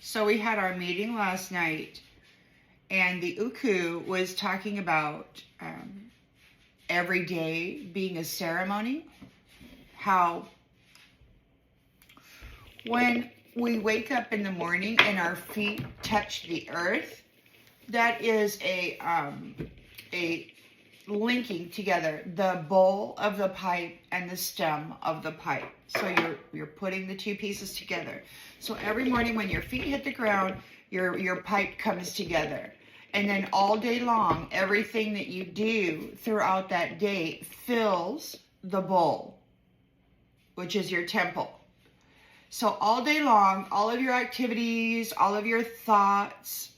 So we had our meeting last night, and the Uku was talking about every day being a ceremony. How when we wake up in the morning and our feet touch the earth, that is a linking together the bowl of the pipe and the stem of the pipe. So you're putting the two pieces together. So every morning when your feet hit the ground, your pipe comes together. And then all day long, everything that you do throughout that day fills the bowl, which is your temple. So all day long, all of your activities, all of your thoughts,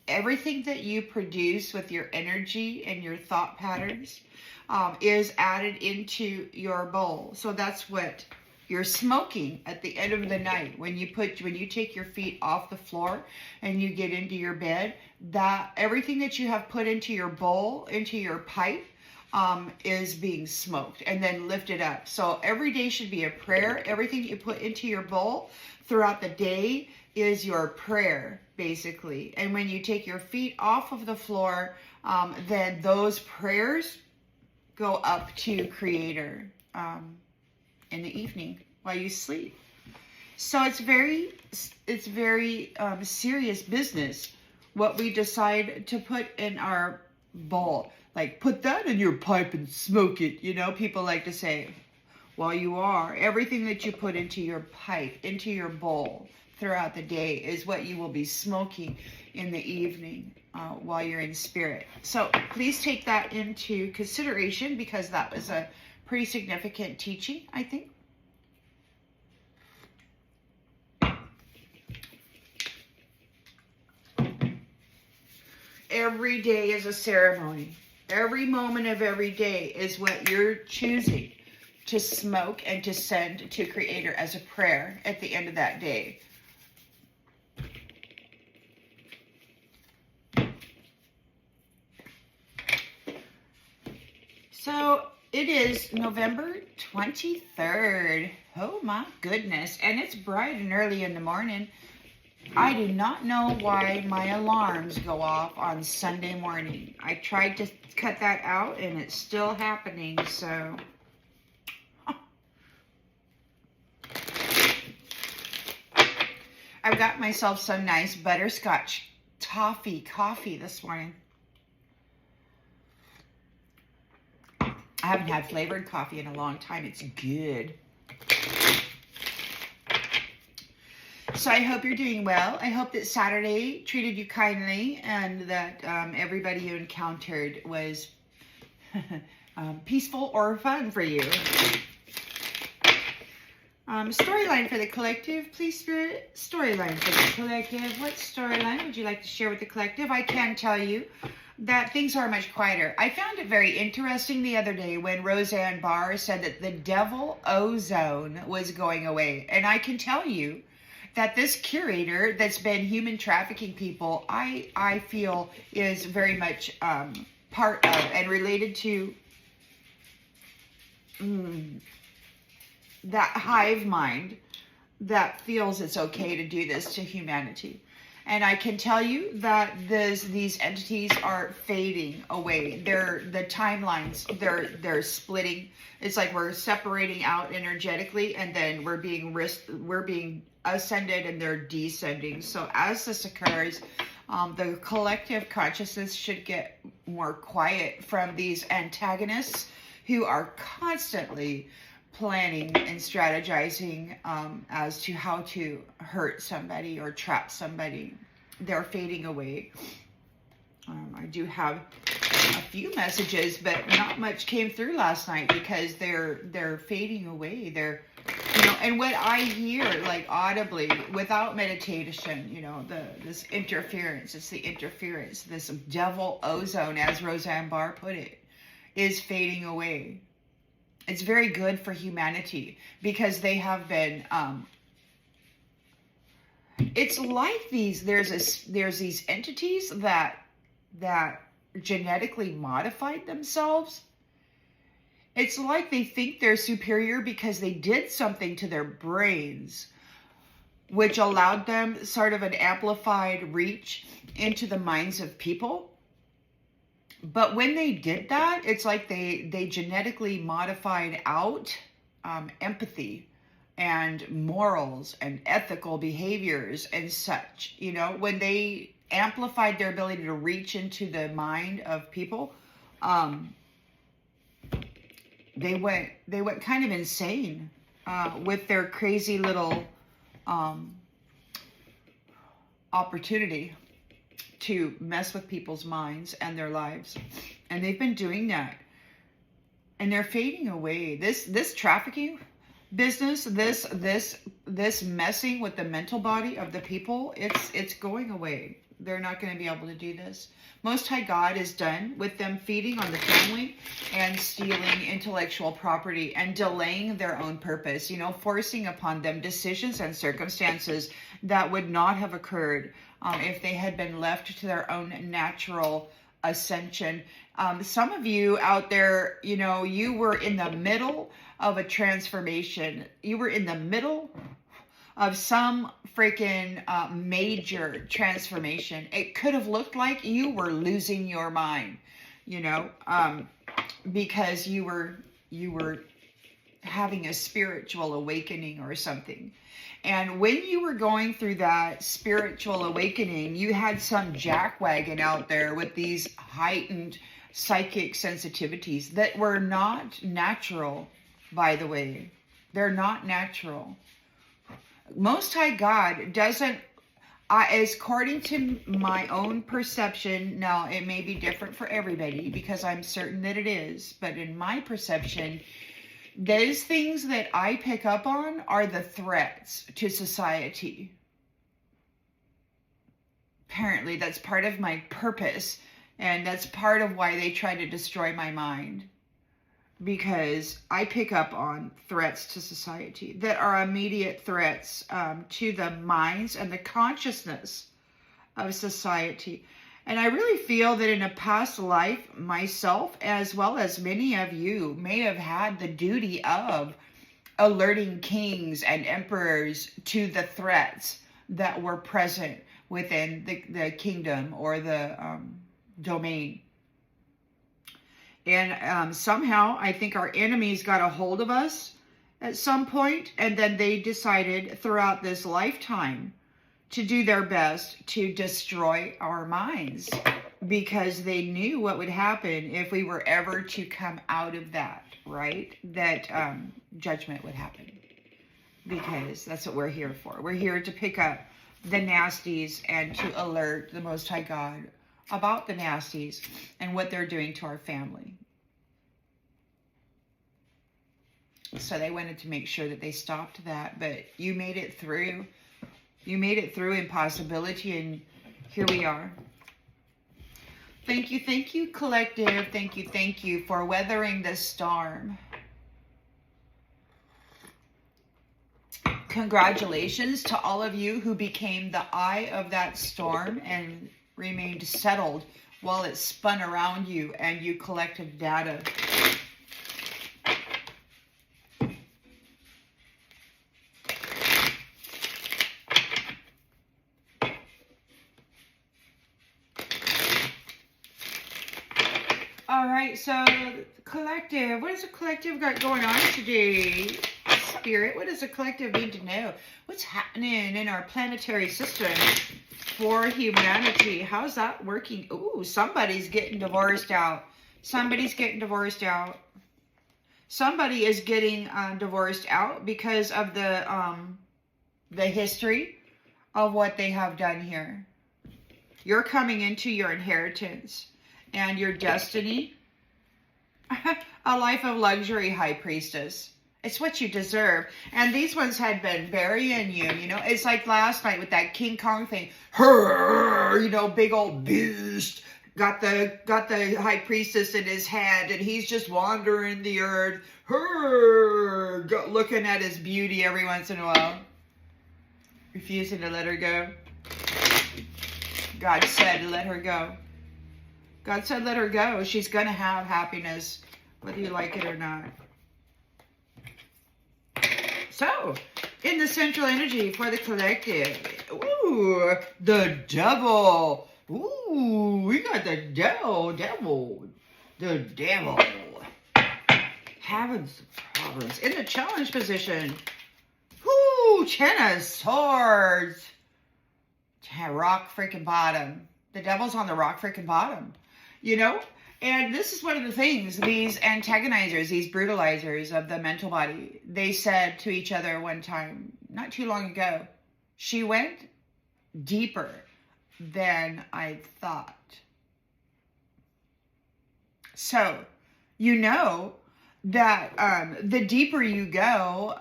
everything that you produce with your energy and your thought patterns is added into your bowl. So that's what you're smoking at the end of the night when you take your feet off the floor and you get into your bed. That everything that you have put into your bowl, into your pipe, is being smoked and then lifted up. So every day should be a prayer. Everything you put into your bowl throughout the day is your prayer, basically. And when you take your feet off of the floor, then those prayers go up to Creator in the evening while you sleep. So it's very serious business what we decide to put in our bowl. Like, put that in your pipe and smoke it. You know, people like to say, well, you are. Everything that you put into your pipe, into your bowl throughout the day is what you will be smoking in the evening while you're in spirit. So please take that into consideration, because that was a pretty significant teaching, I think. Every day is a ceremony. Every moment of every day is what you're choosing to smoke and to send to Creator as a prayer at the end of that day. So it is November 23rd. Oh my goodness. And it's bright and early in the morning. I do not know why my alarms go off on Sunday morning. I tried to cut that out and it's still happening, so. I've got myself some nice butterscotch toffee coffee this morning. I haven't had flavored coffee in a long time. It's good. So I hope you're doing well. I hope that Saturday treated you kindly and that everybody you encountered was peaceful or fun for you. Storyline for the collective. Please, Spirit, storyline for the collective. What storyline would you like to share with the collective? I can tell you that things are much quieter. I found it very interesting the other day when Roseanne Barr said that the devil ozone was going away. And I can tell you that this curator that's been human trafficking people, I feel is very much part of and related to that hive mind that feels it's okay to do this to humanity. And I can tell you that these entities are fading away. The timelines, they're splitting. It's like we're separating out energetically, and then we're being ascended and they're descending. So as this occurs, the collective consciousness should get more quiet from these antagonists who are constantly planning and strategizing as to how to hurt somebody or trap somebody. They're fading away. I do have a few messages, but not much came through last night because they're fading away. They're, and what I hear, like audibly, without meditation, this interference. It's the interference. This devil ozone, as Roseanne Barr put it, is fading away. It's very good for humanity because they have been. It's like there's these entities that genetically modified themselves. It's like they think they're superior because they did something to their brains. which allowed them sort of an amplified reach into the minds of people. But when they did that, it's like they genetically modified out empathy and morals and ethical behaviors and such. You know, when they amplified their ability to reach into the mind of people, they went kind of insane with their crazy little opportunity to mess with people's minds and their lives. And they've been doing that, and they're fading away. This trafficking business, this messing with the mental body of the people, it's going away. They're not going to be able to do this. Most High God is done with them feeding on the family and stealing intellectual property and delaying their own purpose, you know, forcing upon them decisions and circumstances that would not have occurred if they had been left to their own natural ascension. Some of you out there, you know, you were in the middle of a transformation. You were in the middle of some freaking major transformation. It could have looked like you were losing your mind, you know, because you were having a spiritual awakening or something. And when you were going through that spiritual awakening, you had some jackwagon out there with these heightened psychic sensitivities that were not natural, by the way. They're not natural. Most High God doesn't, according to my own perception, now it may be different for everybody because I'm certain that it is, but in my perception, those things that I pick up on are the threats to society. Apparently, that's part of my purpose, and that's part of why they try to destroy my mind. Because I pick up on threats to society that are immediate threats to the minds and the consciousness of society. And I really feel that in a past life, myself, as well as many of you, may have had the duty of alerting kings and emperors to the threats that were present within the kingdom or the domain. And somehow, I think our enemies got a hold of us at some point, and then they decided throughout this lifetime to do their best to destroy our minds, because they knew what would happen if we were ever to come out of that, right? That judgment would happen, because that's what we're here for. We're here to pick up the nasties and to alert the Most High God about the nasties and what they're doing to our family. So they wanted to make sure that they stopped that, but you made it through. You made it through impossibility, and here we are. Thank you, collective. Thank you for weathering this storm. Congratulations to all of you who became the eye of that storm and remained settled while it spun around you and you collected data. All right, so collective, what does the collective got going on today? Spirit, what does the collective need to know? What's happening in our planetary system for humanity? How's that working? Ooh, somebody's getting divorced out. Somebody's getting divorced out. Somebody is getting divorced out because of the history of what they have done here. You're coming into your inheritance and your destiny. A life of luxury, High Priestess. It's what you deserve. And these ones had been burying you, you know. It's like last night with that King Kong thing. You know, big old beast. Got the High Priestess in his hand, and he's just wandering the earth. Looking at his beauty every once in a while. Refusing to let her go. God said, let her go. God said, let her go. She's going to have happiness, whether you like it or not. So, In the central energy for the collective. Ooh, the devil. Ooh, we got the devil. The devil. Having some problems. In the challenge position. Ooh, 10 of swords. Rock freaking bottom. The devil's on the rock freaking bottom. You know? And this is one of the things, these antagonizers, these brutalizers of the mental body, they said to each other one time, not too long ago, she went deeper than I thought. So, you know that the deeper you go,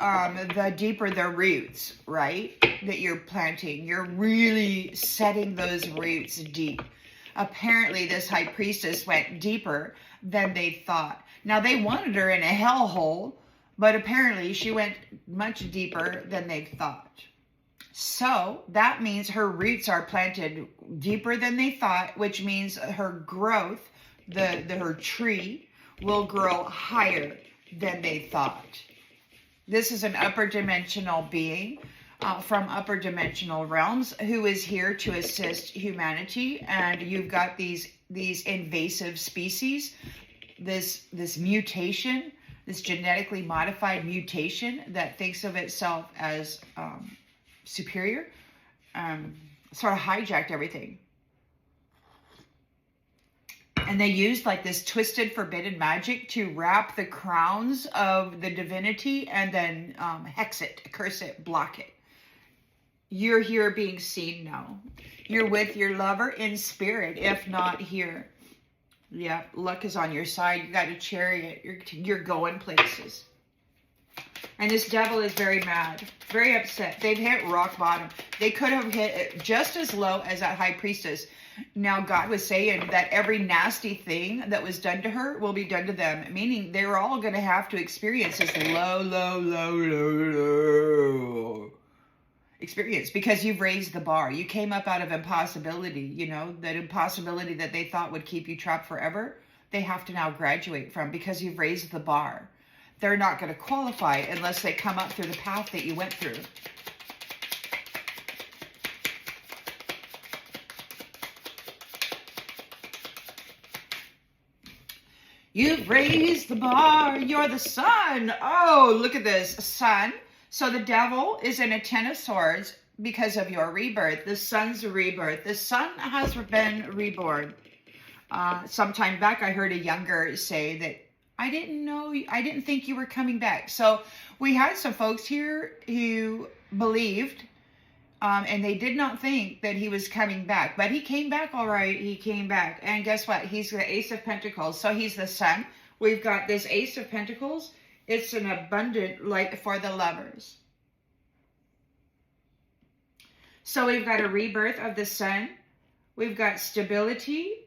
the deeper the roots, right? That you're planting. You're really setting those roots deep. Apparently, this high priestess went deeper than they thought. Now, they wanted her in a hellhole, but apparently she went much deeper than they thought. So, that means her roots are planted deeper than they thought, which means her growth, her tree, will grow higher than they thought. This is an upper dimensional being. From upper dimensional realms, who is here to assist humanity. And you've got these invasive species, this mutation, this genetically modified mutation that thinks of itself as superior, sort of hijacked everything. And they used like this twisted forbidden magic to wrap the crowns of the divinity and then hex it, curse it, block it. You're here being seen now. You're with your lover in spirit, if not here. Yeah, luck is on your side. You got a chariot. You're going places. And this devil is very mad, very upset. They've hit rock bottom. They could have hit it just as low as that high priestess. Now, God was saying that every nasty thing that was done to her will be done to them, meaning they were all going to have to experience this low experience, because you've raised the bar. You came up out of impossibility, you know, that impossibility that they thought would keep you trapped forever. They have to now graduate from, because you've raised the bar. They're not going to qualify unless they come up through the path that you went through. You've raised the bar. You're the sun. Oh, look at this. Sun. So the devil is in a 10 of swords because of your rebirth. The sun's rebirth. The sun has been reborn. Sometime back, I heard a younger say that, I didn't think you were coming back. So we had some folks here who believed, and they did not think that he was coming back. But he came back all right. He came back. And guess what? He's the Ace of Pentacles. So he's the sun. We've got this Ace of Pentacles. It's an abundant light for the lovers. So we've got a rebirth of the sun. We've got stability.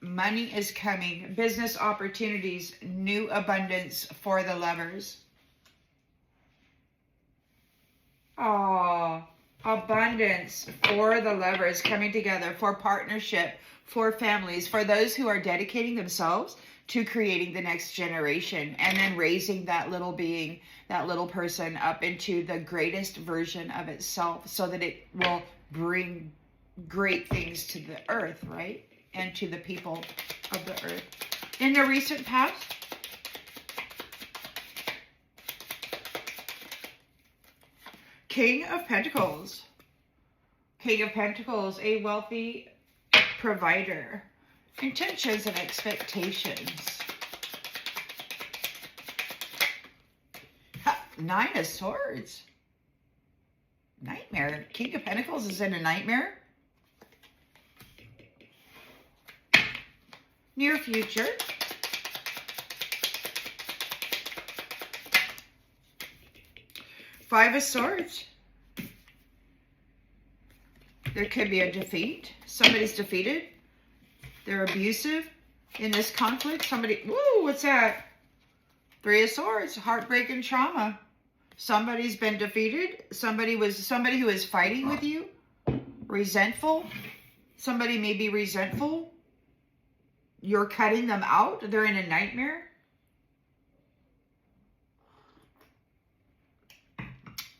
Money is coming. Business opportunities. New abundance for the lovers. Oh, abundance for the lovers coming together, for partnership, for families, for those who are dedicating themselves to creating the next generation and then raising that little being, that little person up into the greatest version of itself so that it will bring great things to the earth, right? And to the people of the earth. In the recent past, King of Pentacles. King of Pentacles, a wealthy provider. Intentions and expectations. Nine of Swords. Nightmare. King of Pentacles is in a nightmare. Near future. Five of Swords. There could be a defeat. Somebody's defeated. They're abusive in this conflict. Somebody, woo, what's that? Three of Swords, heartbreak and trauma. Somebody's been defeated. Somebody who is fighting with you. Resentful. Somebody may be resentful. You're cutting them out. They're in a nightmare.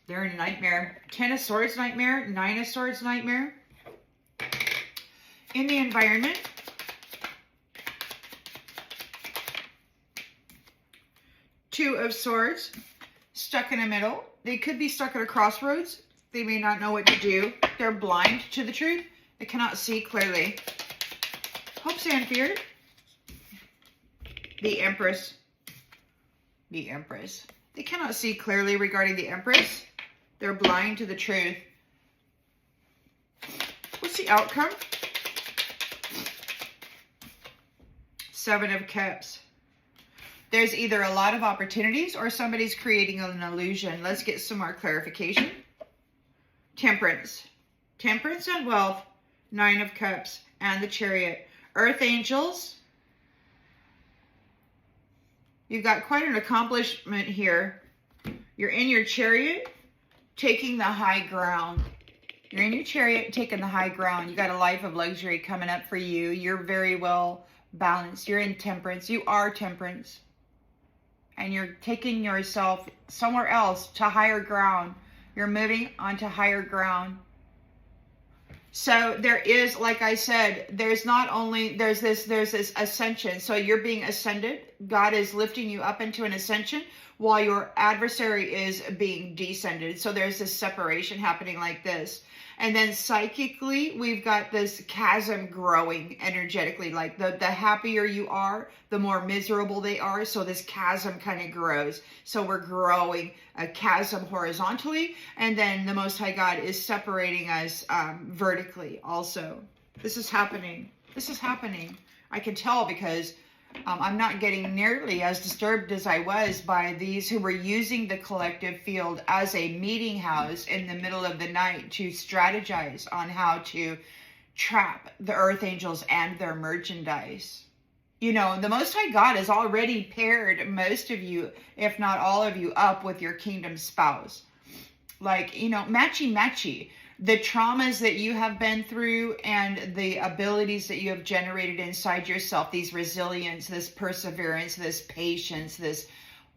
They're in a nightmare. 10 of Swords nightmare. 9 of Swords nightmare. In the environment. Two of Swords. Stuck in the middle. They could be stuck at a crossroads. They may not know what to do. They're blind to the truth. They cannot see clearly. Hopes and fear. The Empress. The Empress. They cannot see clearly regarding the Empress. They're blind to the truth. What's the outcome? Seven of Cups. There's either a lot of opportunities or somebody's creating an illusion. Let's get some more clarification. Temperance. Temperance and wealth. 9 of Cups and the Chariot. Earth angels. You've got quite an accomplishment here. You're in your chariot, taking the high ground. You're in your chariot, taking the high ground. You got a life of luxury coming up for you. You're very well balanced. You're in temperance. You are temperance. And you're taking yourself somewhere else to higher ground. You're moving onto higher ground. So there is, like I said, there's this ascension. So you're being ascended. God is lifting you up into an ascension while your adversary is being descended. So there's this separation happening like this. And then psychically, we've got this chasm growing energetically. Like the happier you are, the more miserable they are. So this chasm kind of grows. So we're growing a chasm horizontally. And then the Most High God is separating us vertically also. This is happening. This is happening. I can tell because I'm not getting nearly as disturbed as I was by these who were using the collective field as a meeting house in the middle of the night to strategize on how to trap the earth angels and their merchandise. You know, the Most High God has already paired most of you, if not all of you, up with your kingdom spouse. Like, you know, matchy-matchy. The traumas that you have been through and the abilities that you have generated inside yourself, these resilience, this perseverance, this patience, this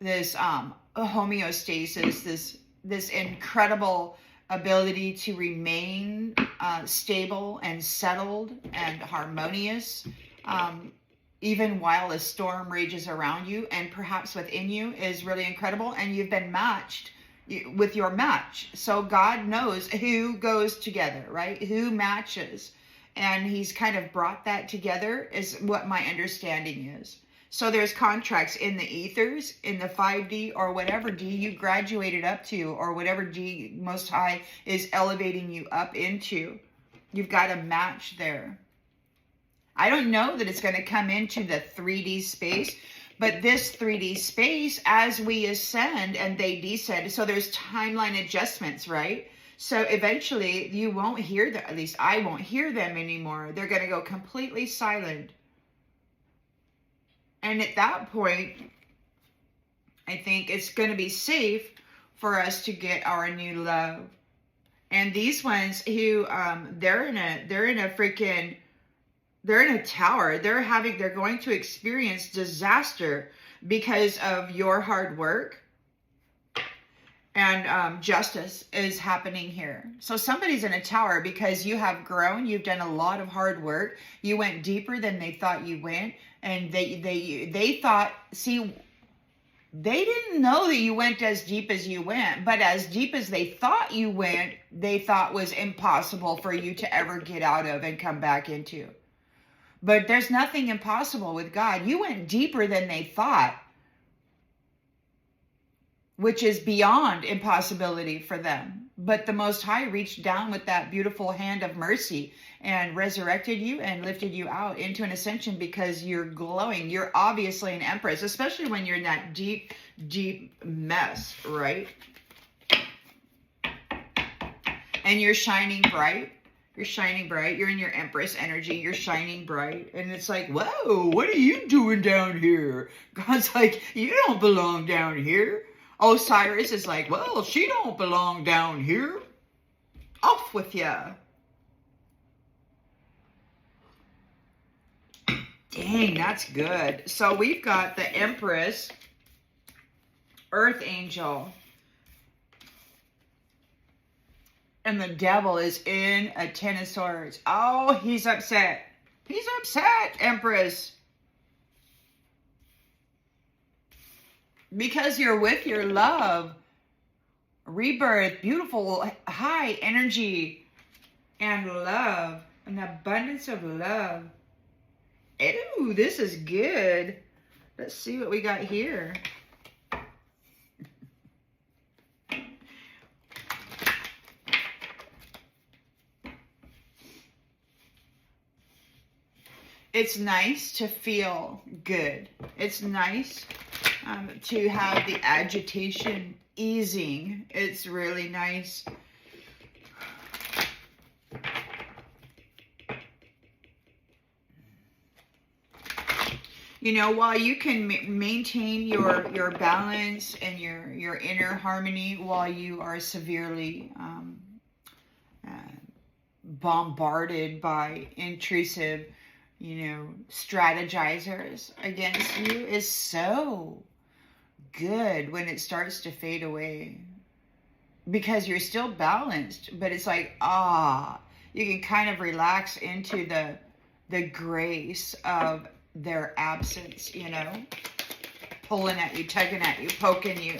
homeostasis, this incredible ability to remain stable and settled and harmonious, even while a storm rages around you and perhaps within you, is really incredible. And you've been matched with your match. So God knows who goes together, right? Who matches. And he's kind of brought that together is what my understanding is. So there's contracts in the ethers, in the 5D or whatever D you graduated up to, or whatever D Most High is elevating you up into. You've got a match there. I don't know that it's going to come into the 3D space, but this 3D space, as we ascend and they descend, so there's timeline adjustments, right? So eventually you won't hear them, at least I won't hear them anymore. They're going to go completely silent. And at that point, I think it's going to be safe for us to get our new love. And these ones who, they're in a tower. They're going to experience disaster because of your hard work. And justice is happening here. So somebody's in a tower because you have grown. You've done a lot of hard work. You went deeper than they thought you went. And they thought, see, they didn't know that you went as deep as you went. But as deep as they thought you went, they thought was impossible for you to ever get out of and come back into. But there's nothing impossible with God. You went deeper than they thought, which is beyond impossibility for them. But the Most High reached down with that beautiful hand of mercy and resurrected you and lifted you out into an ascension because you're glowing. You're obviously an empress, especially when you're in that deep, deep mess, right? And you're shining bright. You're shining bright. You're in your Empress energy. You're shining bright. And it's like, whoa, what are you doing down here? God's like, you don't belong down here. Osiris is like, well, she don't belong down here. Off with ya. Dang, that's good. So we've got the Empress, Earth Angel, And the devil is in a 10 of swords. Oh, he's upset. He's upset, Empress. Because you're with your love. Rebirth, beautiful, high energy and love. An abundance of love. Ew, this is good. Let's see what we got here. It's nice to feel good. It's nice to have the agitation easing. It's really nice. You know, while you can maintain your balance and your inner harmony while you are severely bombarded by intrusive, strategizers against you, is so good when it starts to fade away. Because you're still balanced, but it's like, you can kind of relax into the grace of their absence, pulling at you, tugging at you, poking you.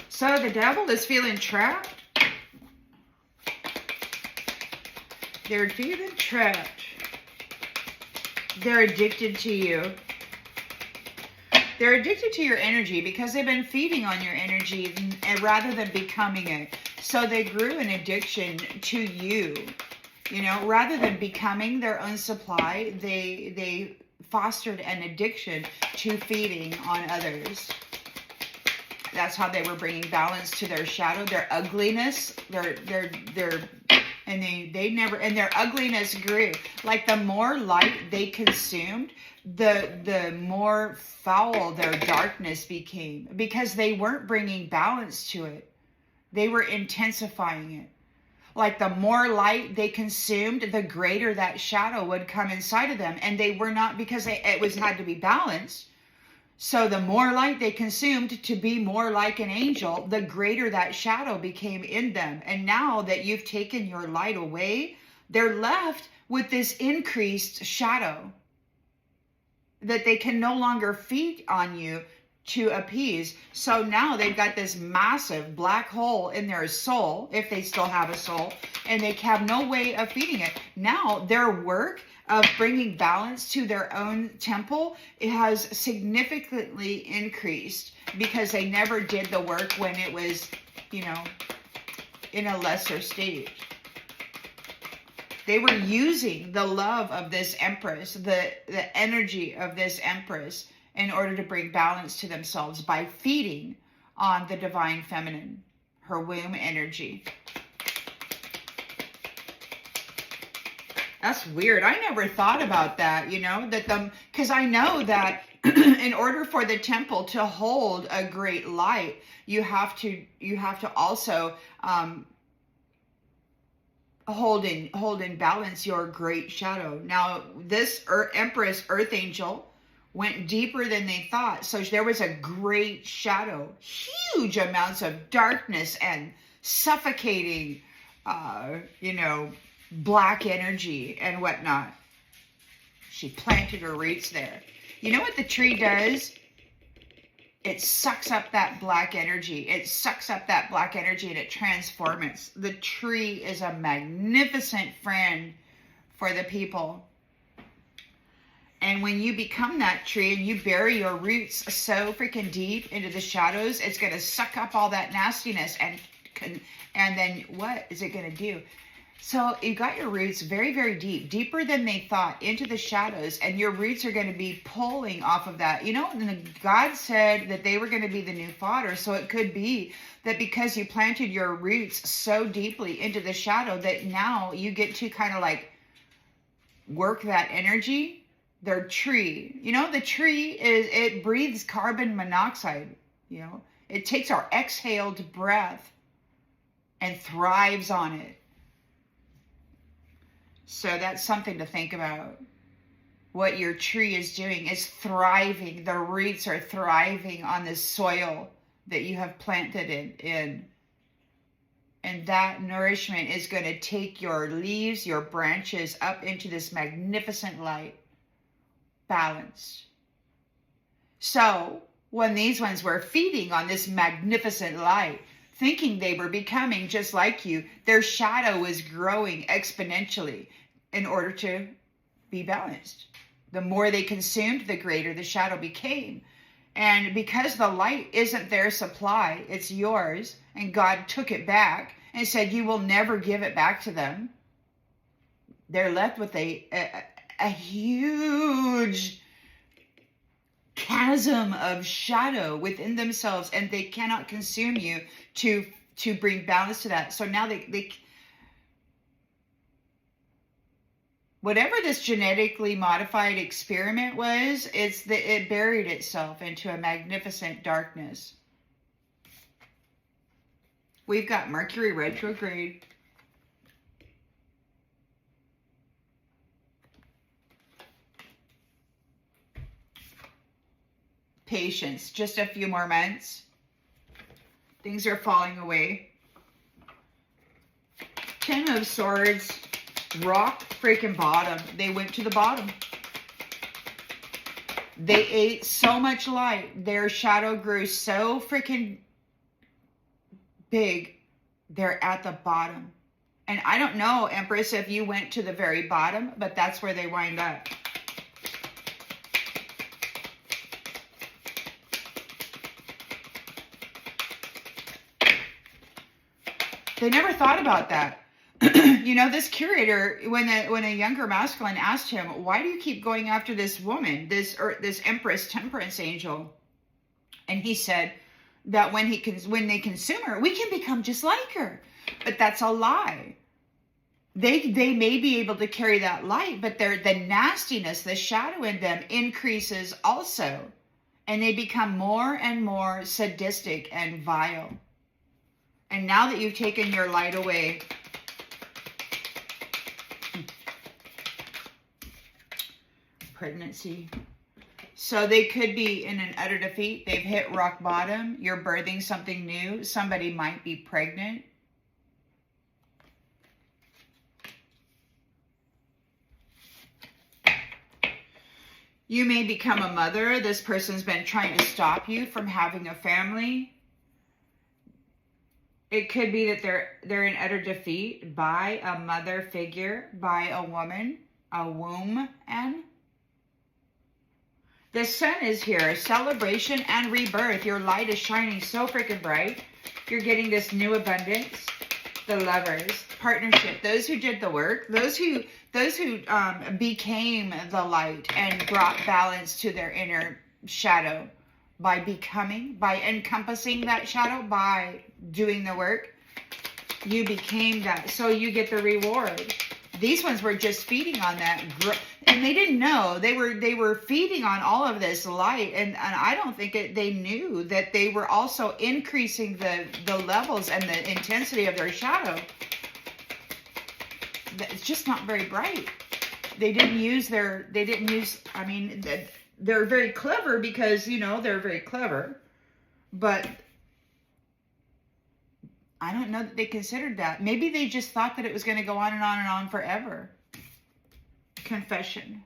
So the devil is feeling trapped. They're feeling trapped. They're addicted to you. They're addicted to your energy because they've been feeding on your energy rather than becoming it. So they grew an addiction to you. Rather than becoming their own supply, they fostered an addiction to feeding on others. That's how they were bringing balance to their shadow, their ugliness, and their ugliness grew. Like the more light they consumed, the more foul their darkness became, because they weren't bringing balance to it. They were intensifying it. Like the more light they consumed, the greater that shadow would come inside of them. And they were not, because it had to be balanced. So the more light they consumed to be more like an angel, the greater that shadow became in them. And now that you've taken your light away, they're left with this increased shadow that they can no longer feed on you to appease. So now they've got this massive black hole in their soul, if they still have a soul, and they have no way of feeding it. Now their work of bringing balance to their own temple, it has significantly increased, because they never did the work when it was, in a lesser state. They were using the love of this Empress, the energy of this Empress, in order to bring balance to themselves by feeding on the divine feminine, her womb energy. That's weird. I never thought about that, because I know that in order for the temple to hold a great light, you have to also hold in balance your great shadow. Now, this Empress Earth Angel went deeper than they thought. So there was a great shadow, huge amounts of darkness and suffocating, black energy and whatnot. She planted her roots there. You know what the tree does? It sucks up that black energy. It sucks up that black energy and it transforms it. The tree is a magnificent friend for the people. And when you become that tree and you bury your roots so freaking deep into the shadows, it's going to suck up all that nastiness. And then what is it going to do? So you got your roots very, very deep, deeper than they thought, into the shadows, and your roots are going to be pulling off of that. And God said that they were going to be the new fodder. So it could be that because you planted your roots so deeply into the shadow that now you get to kind of like work that energy. Their tree, the tree it breathes carbon monoxide, it takes our exhaled breath and thrives on it. So that's something to think about. What your tree is doing is thriving. The roots are thriving on the soil that you have planted it in. And that nourishment is going to take your leaves, your branches up into this magnificent light. Balanced. So when these ones were feeding on this magnificent light, thinking they were becoming just like you, their shadow was growing exponentially in order to be balanced. The more they consumed, the greater the shadow became. And because the light isn't their supply, it's yours, and God took it back and said, you will never give it back to them. They're left with a huge chasm of shadow within themselves, and they cannot consume you to bring balance to that. So now they whatever this genetically modified experiment was, it buried itself into a magnificent darkness. We've got Mercury retrograde. Patience, just a few more months. Things are falling away. Ten of Swords, rock freaking bottom. They went to the bottom. They ate so much light. Their shadow grew so freaking big. They're at the bottom. And I don't know, Empress, if you went to the very bottom, but that's where they wind up. They never thought about that. You know, this curator, when a younger masculine asked him, why do you keep going after this woman, this Empress Temperance Angel? And he said that when they consume her, we can become just like her. But that's a lie. They may be able to carry that light, but the nastiness, the shadow in them increases also. And they become more and more sadistic and vile. And now that you've taken your light away, pregnancy. So they could be in an utter defeat. They've hit rock bottom. You're birthing something new. Somebody might be pregnant. You may become a mother. This person's been trying to stop you from having a family. It could be that they're in utter defeat by a mother figure, by a woman, a womb, and the sun is here. Celebration and rebirth. Your light is shining so freaking bright. You're getting this new abundance. The lovers, partnership, those who did the work, those who became the light and brought balance to their inner shadow. By becoming, by encompassing that shadow, by doing the work, you became that. So you get the reward. These ones were just feeding on that, and they didn't know they were feeding on all of this light, and I don't think they knew that they were also increasing the levels and the intensity of their shadow. It's just not very bright. They didn't use. I mean. They're very clever because, you know, they're very clever. But I don't know that they considered that. Maybe they just thought that it was going to go on and on and on forever. Confession.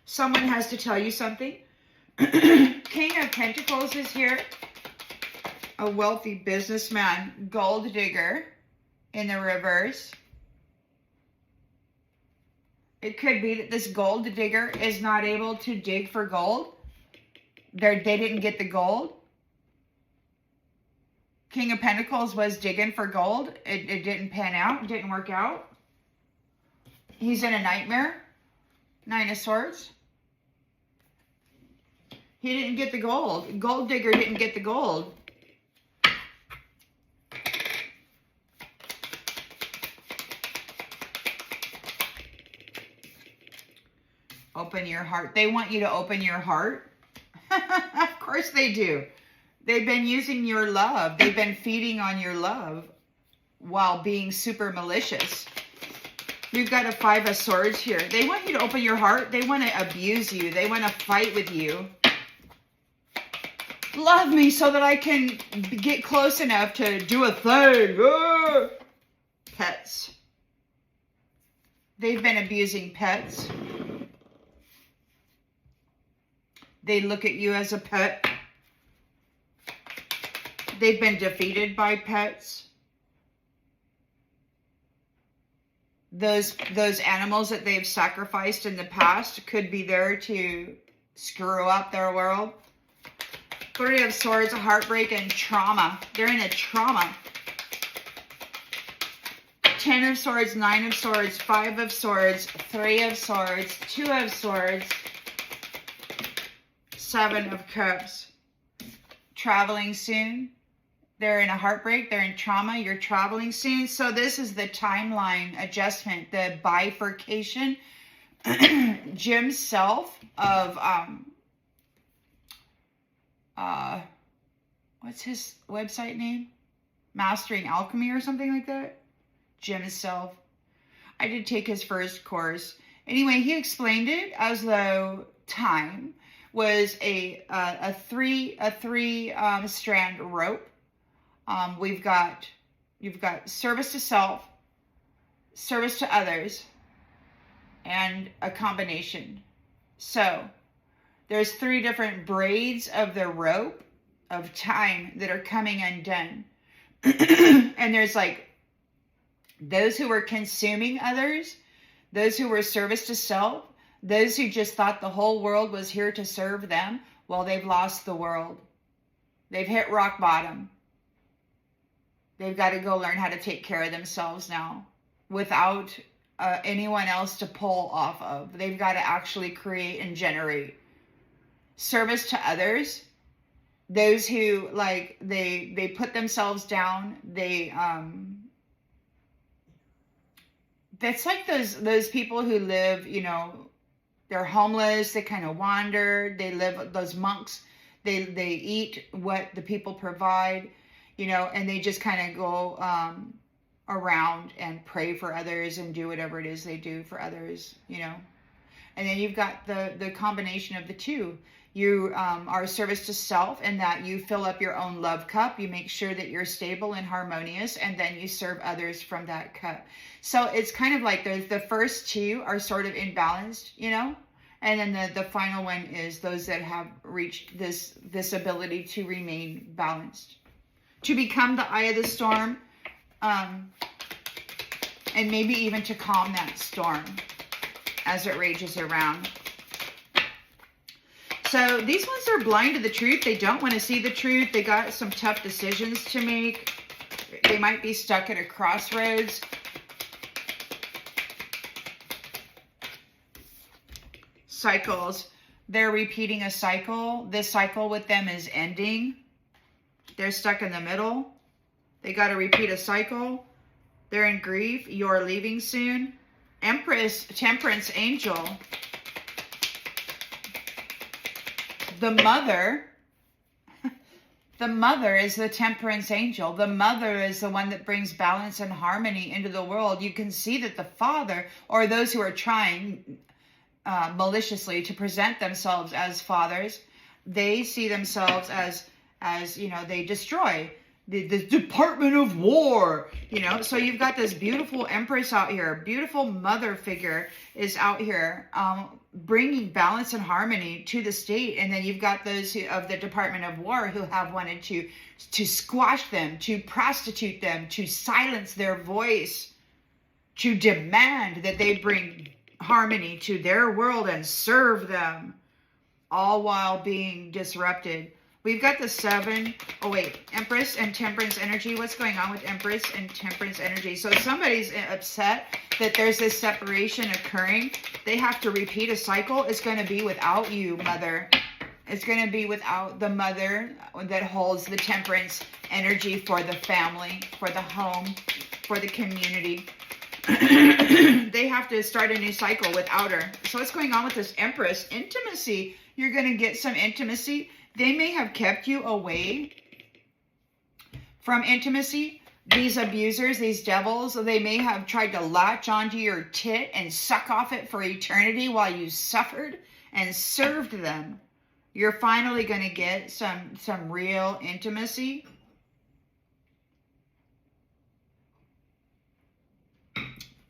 Someone has to tell you something. King of Pentacles is here. A wealthy businessman. Gold digger in the reverse. It could be that this gold digger is not able to dig for gold. They didn't get the gold. King of Pentacles was digging for gold. It didn't pan out. It didn't work out. He's in a nightmare. Nine of Swords. He didn't get the gold. Gold digger didn't get the gold. Open your heart. They want you to open your heart. Of course they do. They've been using your love. They've been feeding on your love while being super malicious. We've got a Five of Swords here. They want you to open your heart. They want to abuse you. They want to fight with you. Love me so that I can get close enough to do a thing. Pets. They've been abusing pets. They look at you as a pet. They've been defeated by pets. Those animals that they've sacrificed in the past could be there to screw up their world. 3 of Swords, heartbreak, and trauma. They're in a trauma. 10 of Swords, 9 of Swords, 5 of Swords, 3 of Swords, 2 of Swords, 7 of Cups. Traveling soon. They're in a heartbreak. They're in trauma. You're traveling soon. So this is the timeline adjustment, the bifurcation. Jim's self of, what's his website name? Mastering Alchemy or something like that? Jim's self. I did take his first course. Anyway, he explained it as though time was a three strand rope. You've got service to self, service to others, and a combination. So there's 3 different braids of the rope of time that are coming undone. And there's like those who were consuming others, those who were service to self, those who just thought the whole world was here to serve them. Well, they've lost the world. They've hit rock bottom. They've got to go learn how to take care of themselves now without anyone else to pull off of. They've got to actually create and generate. Service to others, those who like they put themselves down. That's like those people who live, you know, they're homeless, they kind of wander, they live, those monks, they eat what the people provide, you know, and they just kind of go around and pray for others and do whatever it is they do for others, you know. And then you've got the combination of the two. You are service to self in that you fill up your own love cup. You make sure that you're stable and harmonious, and then you serve others from that cup. So it's kind of like the first 2 are sort of imbalanced, you know, and then the final one is those that have reached this ability to remain balanced, to become the eye of the storm, and maybe even to calm that storm as it rages around. So these ones are blind to the truth. They don't want to see the truth. They got some tough decisions to make. They might be stuck at a crossroads. Cycles. They're repeating a cycle. This cycle with them is ending. They're stuck in the middle. They got to repeat a cycle. They're in grief. You're leaving soon. Empress Temperance Angel. The mother is the Temperance Angel. The mother is the one that brings balance and harmony into the world. You can see that the father, or those who are trying maliciously to present themselves as fathers, they see themselves as you know, they destroy the Department of War, you know. So you've got this beautiful Empress out here, beautiful mother figure is out here, bringing balance and harmony to the state. And then you've got those of the Department of War who have wanted to squash them, to prostitute them, to silence their voice, to demand that they bring harmony to their world and serve them, all while being disrupted. We've got the 7. Oh, wait. Empress and Temperance energy. What's going on with Empress and Temperance energy? So somebody's upset that there's this separation occurring. They have to repeat a cycle. It's going to be without you, mother. It's going to be without the mother that holds the Temperance energy for the family, for the home, for the community. They have to start a new cycle without her. So what's going on with this Empress? Intimacy. You're going to get some intimacy. They may have kept you away from intimacy. These abusers, these devils, they may have tried to latch onto your tit and suck off it for eternity while you suffered and served them. You're finally going to get some real intimacy.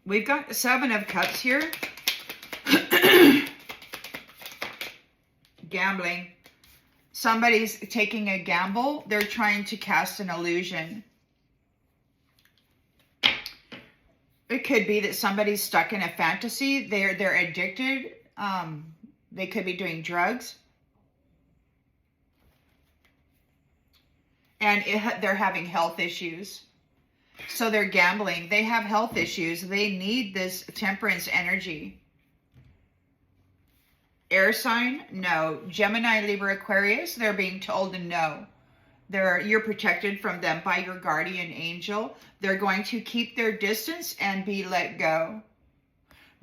We've got the 7 of Cups here. Gambling. Somebody's taking a gamble. They're trying to cast an illusion. It could be that somebody's stuck in a fantasy. They're addicted. They could be doing drugs. And they're having health issues. So they're gambling. They have health issues. They need this temperance energy. Air sign? No. Gemini, Libra, Aquarius? They're being told no. You're protected from them by your guardian angel. They're going to keep their distance and be let go.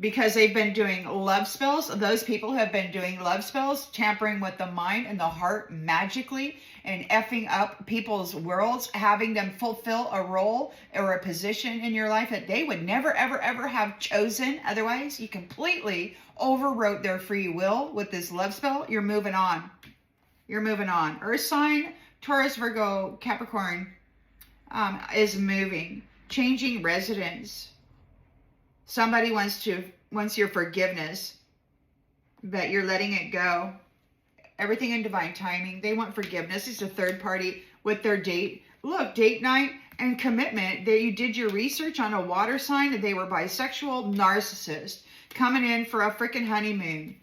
Because they've been doing love spells. Those people have been doing love spells, tampering with the mind and the heart magically and effing up people's worlds, having them fulfill a role or a position in your life that they would never, ever, ever have chosen. Otherwise, you completely overwrote their free will with this love spell. You're moving on. You're moving on. Earth sign, Taurus, Virgo, Capricorn is moving, changing residence. Somebody wants your forgiveness, but you're letting it go. Everything in divine timing. They want forgiveness. It's a third party with their date. Look, date night and commitment. That you did your research on a water sign. That they were bisexual, narcissist, coming in for a freaking honeymoon.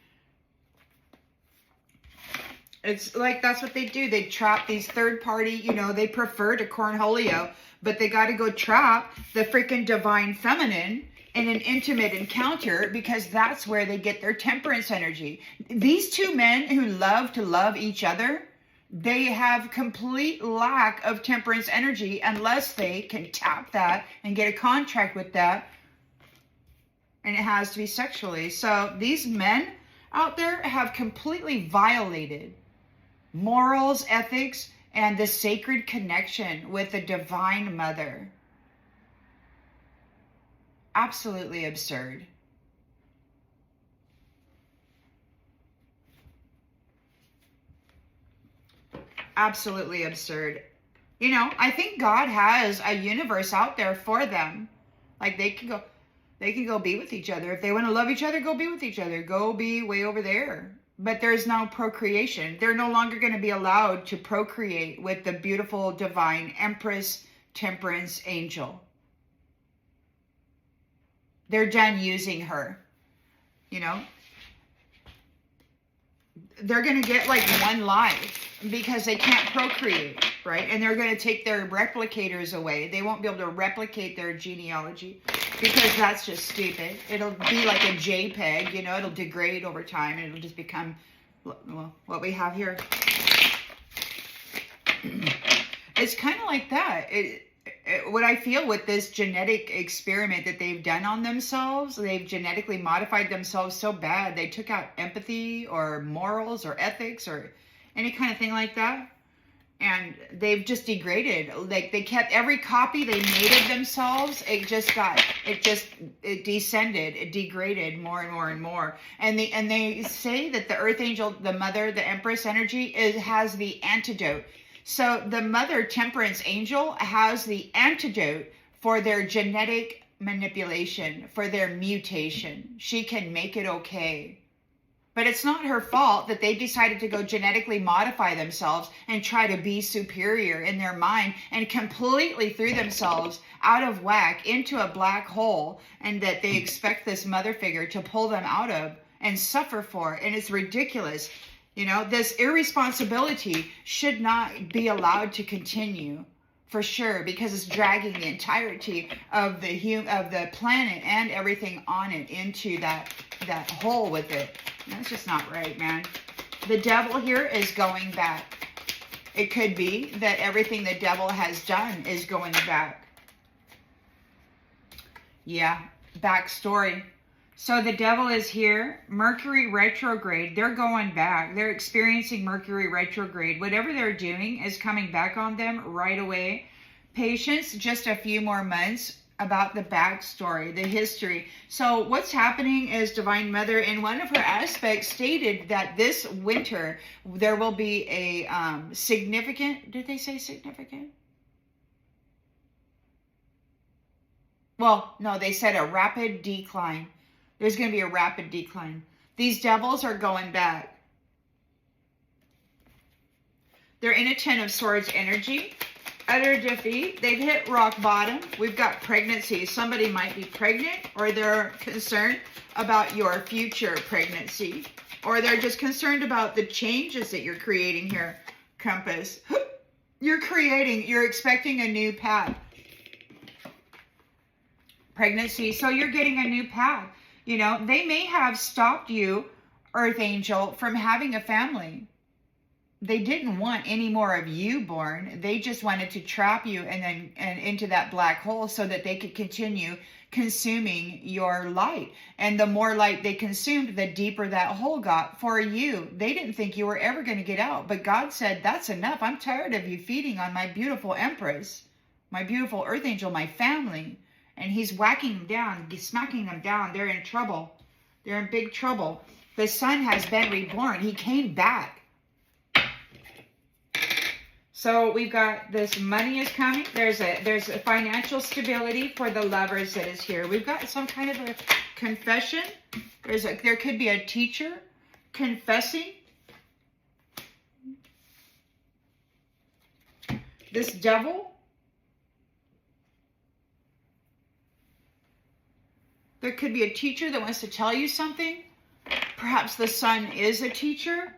It's like that's what they do. They trap these third party. You know, they prefer to cornholio, but they got to go trap the freaking divine feminine in an intimate encounter, because that's where they get their temperance energy. These two men who love to love each other, they have complete lack of temperance energy unless they can tap that and get a contract with that. And it has to be sexually. So these men out there have completely violated morals, ethics, and the sacred connection with the divine mother. Absolutely absurd. Absolutely absurd. You know, I think God has a universe out there for them. Like they can go be with each other. If they want to love each other, go be with each other. Go be way over there. But there's no procreation. They're no longer going to be allowed to procreate with the beautiful divine Empress Temperance Angel. They're done using her, you know. They're going to get like one life because they can't procreate, right? And they're going to take their replicators away. They won't be able to replicate their genealogy because that's just stupid. It'll be like a JPEG, you know, it'll degrade over time and it'll just become, well, what we have here. It's kind of like that. What I feel with this genetic experiment that they've done on themselves, they've genetically modified themselves so bad, they took out empathy or morals or ethics or any kind of thing like that. And they've just degraded. Like they kept every copy they made of themselves, it descended, it degraded more and more and more. And they say that the Earth Angel, the Mother, the Empress energy has the antidote. So the Mother Temperance Angel has the antidote for their genetic manipulation, for their mutation. She can make it okay. But it's not her fault that they decided to go genetically modify themselves and try to be superior in their mind and completely threw themselves out of whack into a black hole, and that they expect this mother figure to pull them out of and suffer for. And it's ridiculous. You know, this irresponsibility should not be allowed to continue, for sure, because it's dragging the entirety of the planet and everything on it into that hole with it. And that's just not right, man. The devil here is going back. It could be that everything the devil has done is going back. Yeah, backstory. So the devil is here, Mercury retrograde, they're going back. They're experiencing Mercury retrograde. Whatever they're doing is coming back on them right away. Patience, just a few more months. about the backstory, the history. So what's happening is Divine Mother, in one of her aspects, stated that this winter there will be a significant, did they say significant? Well, no, they said a rapid decline. There's going to be a rapid decline. These devils are going back. They're in a Ten of Swords energy. Utter defeat. They've hit rock bottom. We've got pregnancy. Somebody might be pregnant, or they're concerned about your future pregnancy, or they're just concerned about the changes that you're creating here, Compass. You're expecting a new path. Pregnancy. So you're getting a new path. You know, they may have stopped you, Earth Angel, from having a family. They didn't want any more of you born. They just wanted to trap you and into that black hole so that they could continue consuming your light. And the more light they consumed, the deeper that hole got for you. They didn't think you were ever going to get out. But God said, that's enough. I'm tired of you feeding on my beautiful Empress, my beautiful Earth Angel, my family. And he's whacking them down, smacking them down. They're in trouble. They're in big trouble. The Son has been reborn. He came back. So we've got this money is coming. There's a financial stability for the lovers that is here. We've got some kind of a confession. There could be a teacher confessing. This devil. There could be a teacher that wants to tell you something. Perhaps the Son is a teacher.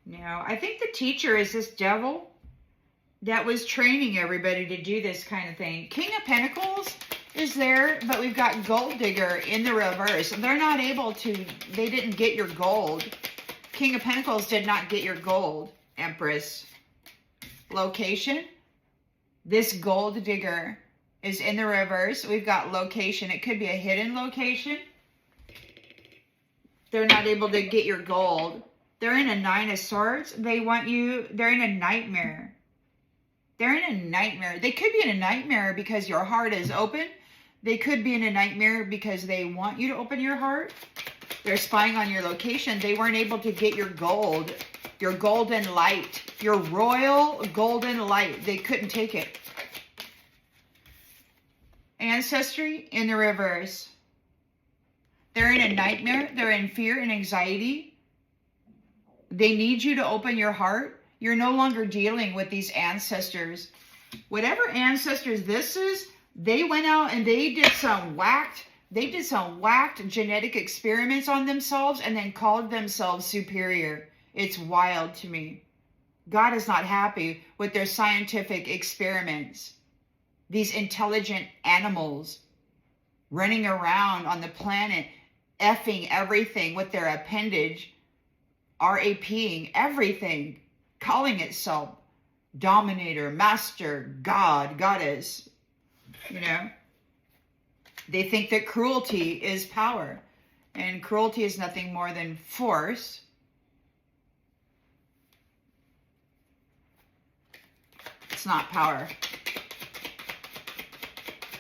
Now, I think the teacher is this devil that was training everybody to do this kind of thing. King of Pentacles is there, but we've got Gold Digger in the reverse. They're not able to, they didn't get your gold. King of Pentacles did not get your gold, Empress. Location. This Gold Digger is in the reverse. We've got location. It could be a hidden location. They're not able to get your gold. They're in a Nine of Swords. They want you, they're in a nightmare. They're in a nightmare. They could be in a nightmare because your heart is open. They could be in a nightmare because they want you to open your heart. They're spying on your location. They weren't able to get your gold, your golden light, your royal golden light. They couldn't take it. Ancestry in the reverse. They're in a nightmare. They're in fear and anxiety. They need you to open your heart. You're no longer dealing with these ancestors. Whatever ancestors this is, they went out and they did some whacked genetic experiments on themselves and then called themselves superior. It's wild to me. God is not happy with their scientific experiments. These intelligent animals running around on the planet, effing everything with their appendage, RAPing everything, calling itself dominator, master, God, goddess. You know, they think that cruelty is power, and cruelty is nothing more than force. It's not power.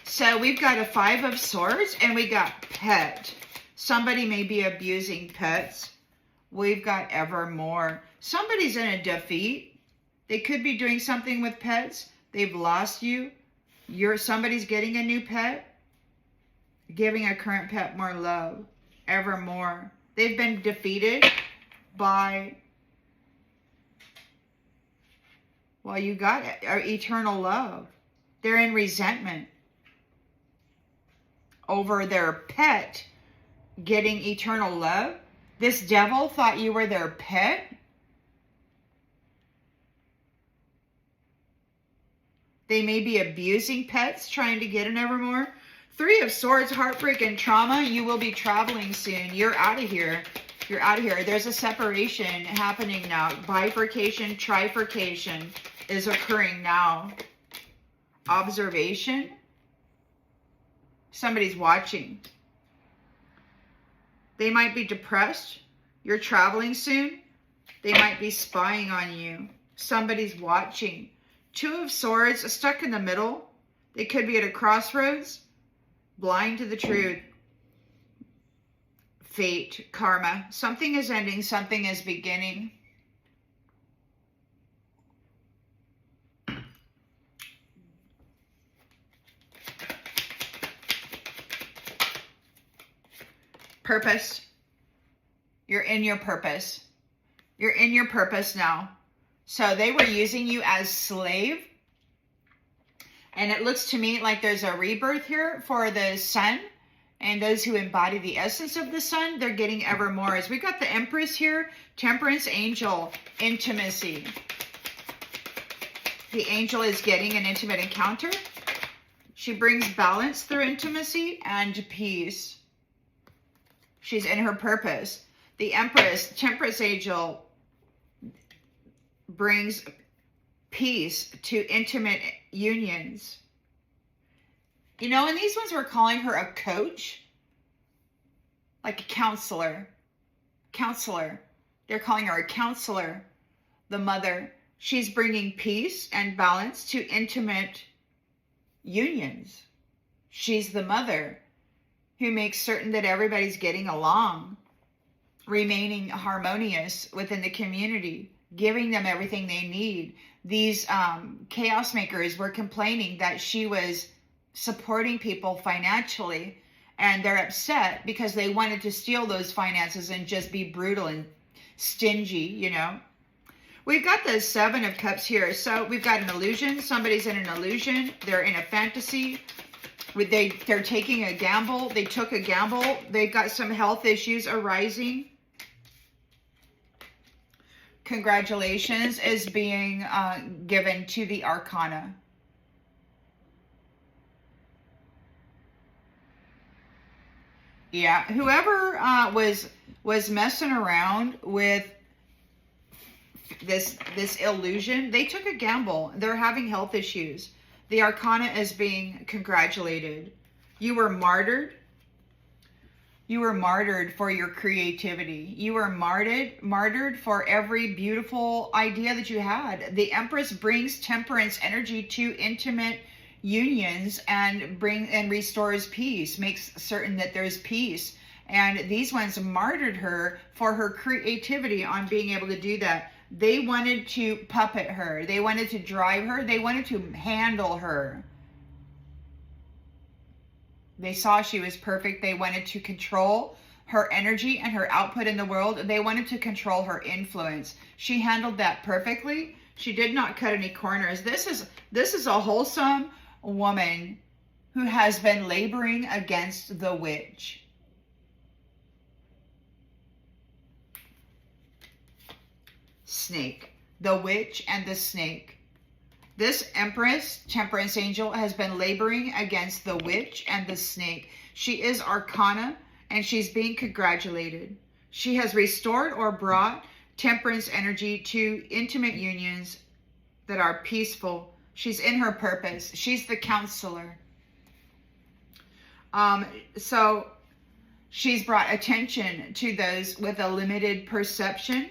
So we've got a Five of Swords and we got pet. Somebody may be abusing pets. We've got evermore. Somebody's in a defeat. They could be doing something with pets. They've lost you. Somebody's getting a new pet. Giving a current pet more love. Evermore. They've been defeated by, well, you got eternal love. They're in resentment over their pet getting eternal love. This devil thought you were their pet. They may be abusing pets, trying to get an evermore. Three of Swords, heartbreak and trauma. You will be traveling soon. You're out of here. You're out of here. There's a separation happening now. Bifurcation, trifurcation is occurring now. Observation. Somebody's watching. They might be depressed. You're traveling soon. They might be spying on you. Somebody's watching. Two of Swords stuck in the middle. They could be at a crossroads, blind to the truth. Fate, karma. Something is ending, something is beginning. Purpose. You're in your purpose. You're in your purpose now. So they were using you as slave. And it looks to me like there's a rebirth here for the sun. And those who embody the essence of the sun, they're getting ever more. As we got the Empress here, Temperance Angel, intimacy. The angel is getting an intimate encounter. She brings balance through intimacy and peace. She's in her purpose. The Empress, Temperance Angel, brings peace to intimate unions. You know, and these ones were calling her a coach, like a counselor. Counselor. They're calling her a counselor. The mother. She's bringing peace and balance to intimate unions. She's the mother who makes certain that everybody's getting along, remaining harmonious within the community, giving them everything they need. These chaos makers were complaining that she was supporting people financially, and they're upset because they wanted to steal those finances and just be brutal and stingy, you know. We've got the Seven of Cups here. So we've got an illusion. Somebody's in an illusion. They're in a fantasy. They're taking a gamble. They took a gamble. They've got some health issues arising. Congratulations is being given to the Arcana. Yeah, whoever was messing around with this illusion, they took a gamble. They're having health issues. The Arcana is being congratulated. You were martyred. You were martyred for your creativity. You were martyred for every beautiful idea that you had. The Empress brings temperance energy to intimate unions and restores peace, makes certain that there's peace. And these ones martyred her for her creativity on being able to do that. They wanted to puppet her. They wanted to drive her. They wanted to handle her. They saw she was perfect. They wanted to control her energy and her output in the world. They wanted to control her influence. She handled that perfectly. She did not cut any corners. This is a wholesome woman who has been laboring against the witch. Snake. The witch and the snake. This Empress, Temperance Angel, has been laboring against the witch and the snake. She is Arcana, and she's being congratulated. She has restored or brought temperance energy to intimate unions that are peaceful. She's in her purpose. She's the counselor. So she's brought attention to those with a limited perception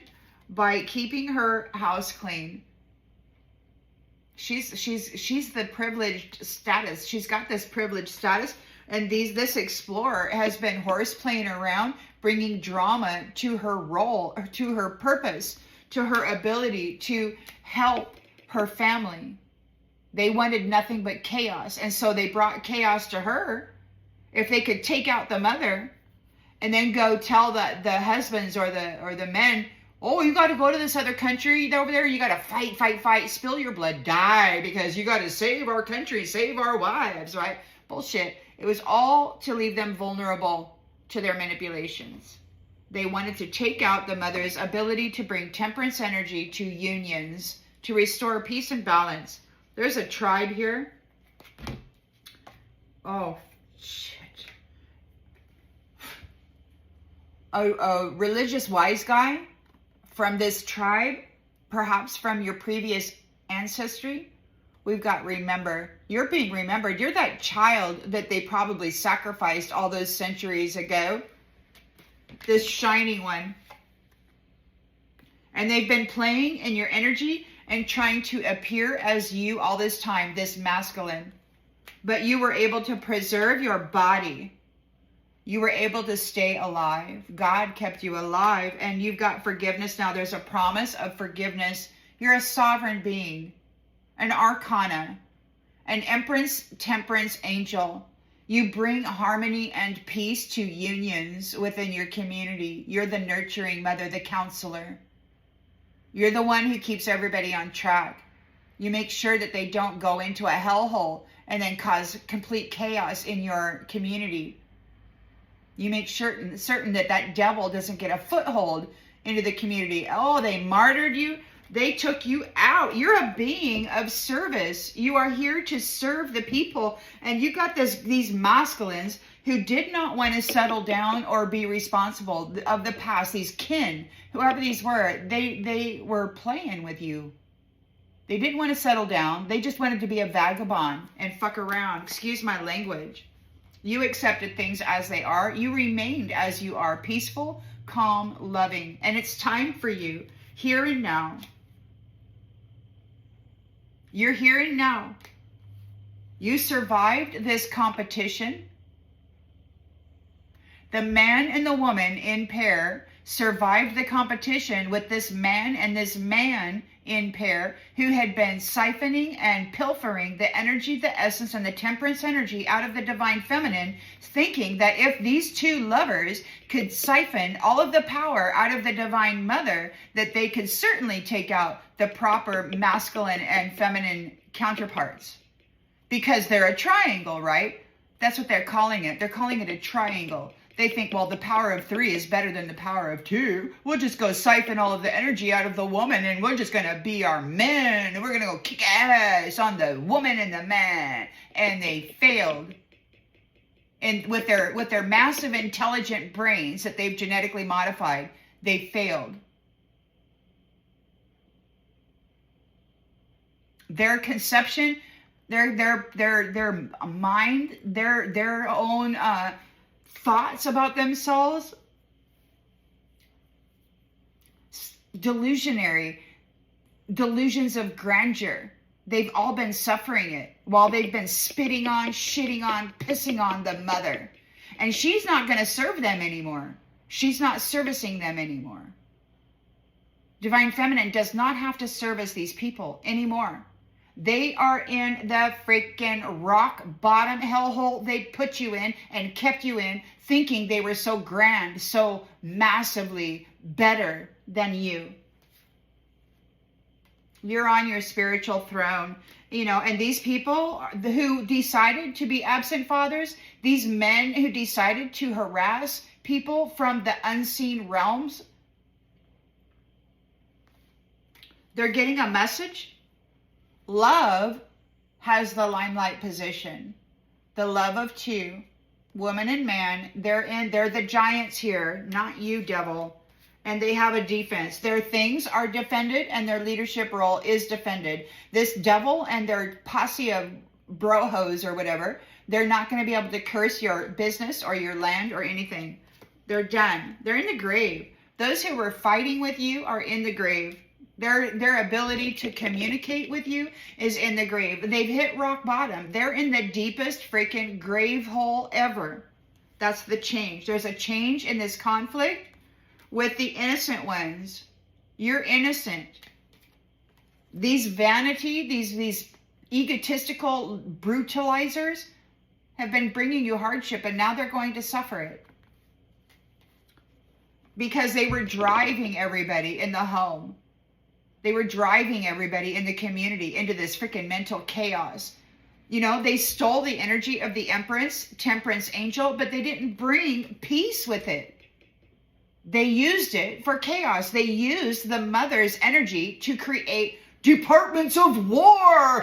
by keeping her house clean. She's the privileged status. She's got this privileged status, and this explorer has been horse playing around, bringing drama to her role, to her purpose, to her ability to help her family. They wanted nothing but chaos, and so they brought chaos to her. If they could take out the mother, and then go tell the husbands or the men, oh, you got to go to this other country over there. You got to fight, spill your blood, die, because you got to save our country, save our wives, right? Bullshit. It was all to leave them vulnerable to their manipulations. They wanted to take out the mother's ability to bring temperance energy to unions, to restore peace and balance. There's a tribe here. Oh, shit. A religious wise guy from this tribe, perhaps from your previous ancestry. We've got remember. You're being remembered. You're that child that they probably sacrificed all those centuries ago. This shiny one. And they've been playing in your energy and trying to appear as you all this time, this masculine. but you were able to preserve your body. You were able to stay alive. God kept you alive, and you've got forgiveness now. There's a promise of forgiveness. You're a sovereign being, an Arcana, an Empress Temperance Angel. You bring harmony and peace to unions within your community. You're the nurturing mother, the counselor. You're the one who keeps everybody on track. You make sure that they don't go into a hellhole and then cause complete chaos in your community. You make certain that that devil doesn't get a foothold into the community. Oh, they martyred you. They took you out. You're a being of service. You are here to serve the people. And you got these masculines who did not want to settle down or be responsible of the past. These kin, whoever these were, they were playing with you. They didn't want to settle down. They just wanted to be a vagabond and fuck around. Excuse my language. You accepted things as they are. You remained as you are, peaceful, calm, loving. And it's time for you, here and now. You're here and now. You survived this competition. The man and the woman in pair survived the competition with this man and this man in pair who had been siphoning and pilfering the energy, the essence, and the temperance energy out of the divine feminine, thinking that if these two lovers could siphon all of the power out of the divine mother, that they could certainly take out the proper masculine and feminine counterparts. Because they're a triangle, right? That's what they're calling it. They're calling it a triangle. They think, well, the power of 3 is better than the power of 2. We'll just go siphon all of the energy out of the woman, and we're just going to be our men, and we're going to go kick ass on the woman and the man. And they failed. And with their massive intelligent brains that they've genetically modified, they failed. Their conception, their mind, their own thoughts about themselves, delusions of grandeur. They've all been suffering it while they've been spitting on, shitting on, pissing on the mother. And she's not going to serve them anymore. She's not servicing them anymore. Divine Feminine does not have to service these people anymore. They are in the freaking rock bottom hellhole they put you in and kept you in, thinking they were so grand, so massively better than you. You're on your spiritual throne, and these people who decided to be absent fathers, these men who decided to harass people from the unseen realms, they're getting a message. Love has the limelight position. The love of 2, woman and man, they're the giants here, not you, devil. And they have a defense. Their things are defended and their leadership role is defended. This devil and their posse of brohos or whatever, they're not going to be able to curse your business or your land or anything. They're done. They're in the grave. Those who were fighting with you are in the grave. Their ability to communicate with you is in the grave. They've hit rock bottom. They're in the deepest freaking grave hole ever. That's the change. There's a change in this conflict with the innocent ones. You're innocent. These vanity, these egotistical brutalizers have been bringing you hardship, and now they're going to suffer it. Because they were driving everybody in the home. They were driving everybody in the community into this freaking mental chaos. They stole the energy of the Empress Temperance Angel, but they didn't bring peace with it. They used it for chaos. They used the mother's energy to create departments of war.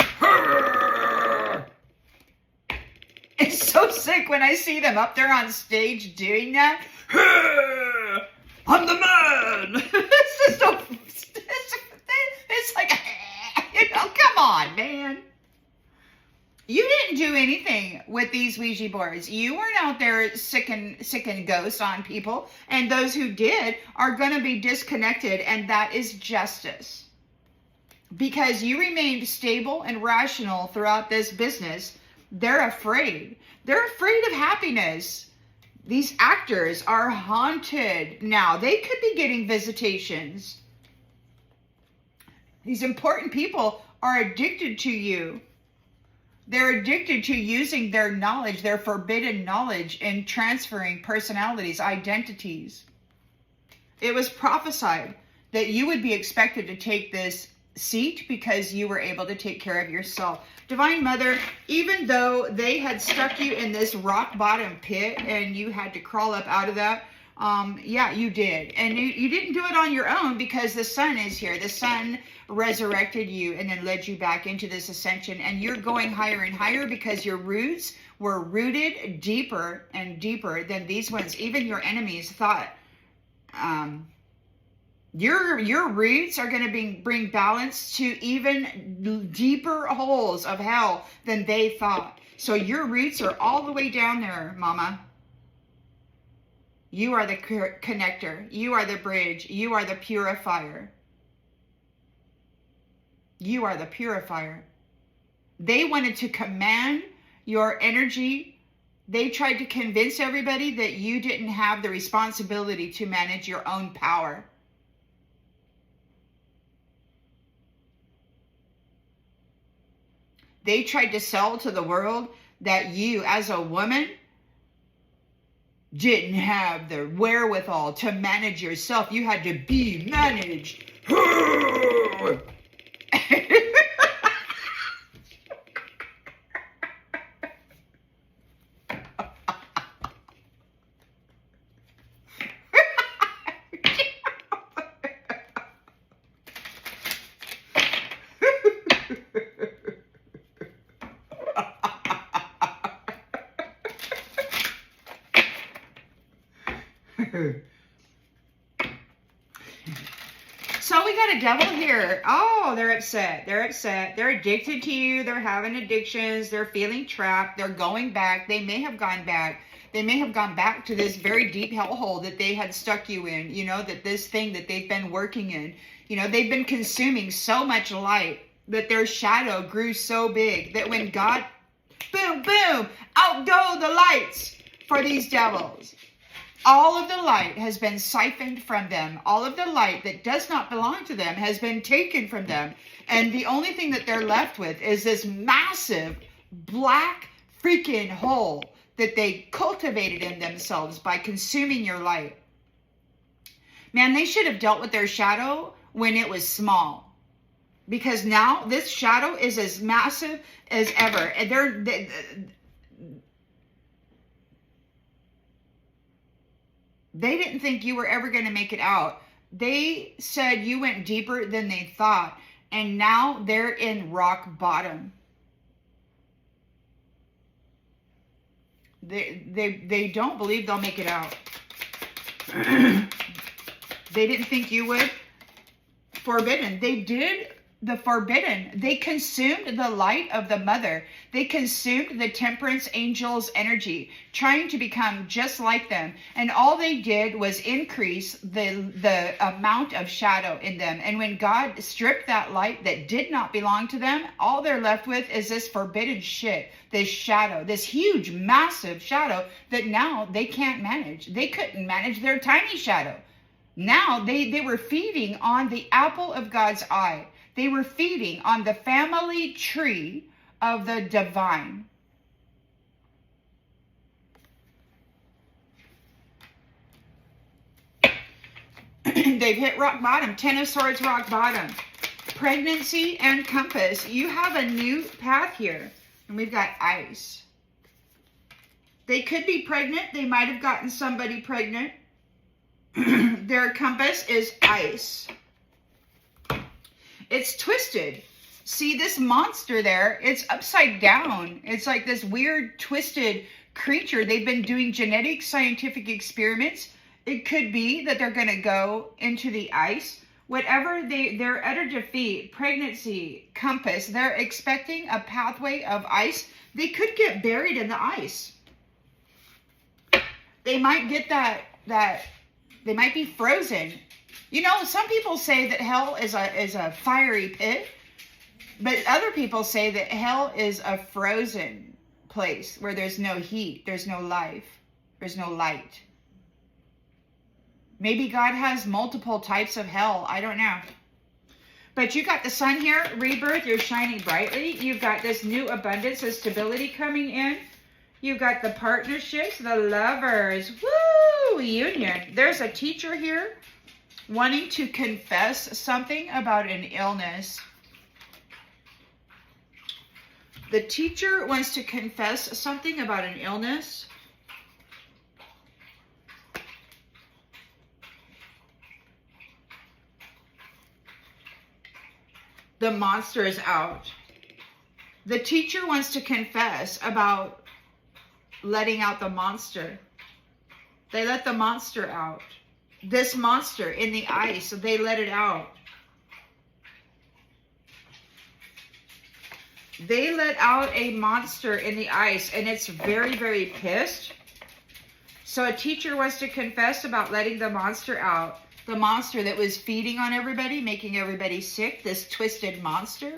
It's so sick when I see them up there on stage doing that. I'm the man. It's just so... It's like, come on, man. You didn't do anything with these Ouija boards. You weren't out there sicking ghosts on people. And those who did are going to be disconnected. And that is justice. Because you remained stable and rational throughout this business. They're afraid. They're afraid of happiness. These actors are haunted now. They could be getting visitations. These important people are addicted to you. They're addicted to using their knowledge, their forbidden knowledge, and transferring personalities, identities. It was prophesied that you would be expected to take this seat because you were able to take care of yourself. Divine Mother, even though they had stuck you in this rock bottom pit and you had to crawl up out of that, yeah, you did. And you didn't do it on your own because the sun is here. The sun resurrected you and then led you back into this ascension. And you're going higher and higher because your roots were rooted deeper and deeper than these ones. Even your enemies thought, your roots are going to bring balance to even deeper holes of hell than they thought. So your roots are all the way down there, Mama. You are the connector. You are the bridge. You are the purifier. You are the purifier. They wanted to command your energy. They tried to convince everybody that you didn't have the responsibility to manage your own power. They tried to sell to the world that you, as a woman, didn't have the wherewithal to manage yourself. You had to be managed. So we got a devil here. Oh, they're upset. They're upset. They're addicted to you. They're having addictions. They're feeling trapped. They're going back. They may have gone back. They may have gone back to this very deep hellhole that they had stuck you in. You know, that this thing that they've been working in. You know, they've been consuming so much light that their shadow grew so big that when God, boom, boom, out go the lights for these devils. All of the light has been siphoned from them. All of the light that does not belong to them has been taken from them. And the only thing that they're left with is this massive black freaking hole that they cultivated in themselves by consuming your light. Man, they should have dealt with their shadow when it was small. Because now this shadow is as massive as ever. And they didn't think you were ever going to make it out. They said you went deeper than they thought. And now they're in rock bottom. They don't believe they'll make it out. They didn't think you would. Forbidden. They did the forbidden. They consumed the light of the mother. They consumed the temperance angel's energy, trying to become just like them. And all they did was increase the amount of shadow in them. And when God stripped that light that did not belong to them, all they're left with is this forbidden shit, this shadow, this huge, massive shadow that now they can't manage. They couldn't manage their tiny shadow. Now they were feeding on the apple of God's eye. They were feeding on the family tree of the divine. They've hit rock bottom. 10 of Swords, rock bottom. Pregnancy and compass. You have a new path here. And we've got ice. They could be pregnant. They might have gotten somebody pregnant. Their compass is ice. It's twisted. See this monster there? It's upside down. It's like this weird twisted creature. They've been doing genetic scientific experiments. It could be that they're going to go into the ice. Whatever they're at a defeat, pregnancy, compass, they're expecting a pathway of ice. They could get buried in the ice. They might get that they might be frozen. You know, some people say that hell is a fiery pit, but other people say that hell is a frozen place where there's no heat, there's no life, there's no light. Maybe God has multiple types of hell. I don't know. But you got the sun here, rebirth, you're shining brightly. You've got this new abundance of stability coming in. You've got the partnerships, the lovers. Woo! Union. There's a teacher here wanting to confess something about an illness. The teacher wants to confess something about an illness. The monster is out. The teacher wants to confess about letting out the monster. They let the monster out. This monster in the ice, they let it out. They let out a monster in the ice, and it's very, very pissed. So a teacher wants to confess about letting the monster out. The monster that was feeding on everybody, making everybody sick, this twisted monster.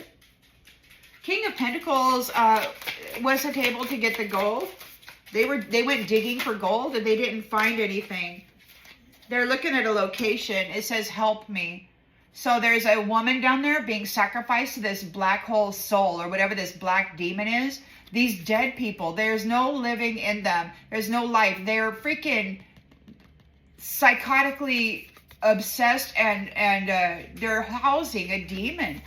King of Pentacles wasn't able to get the gold. They went digging for gold and they didn't find anything. They're looking at a location. It says, help me. So there's a woman down there being sacrificed to this black hole soul or whatever this black demon is. These dead people, there's no living in them. There's no life. They're freaking psychotically obsessed and they're housing a demon.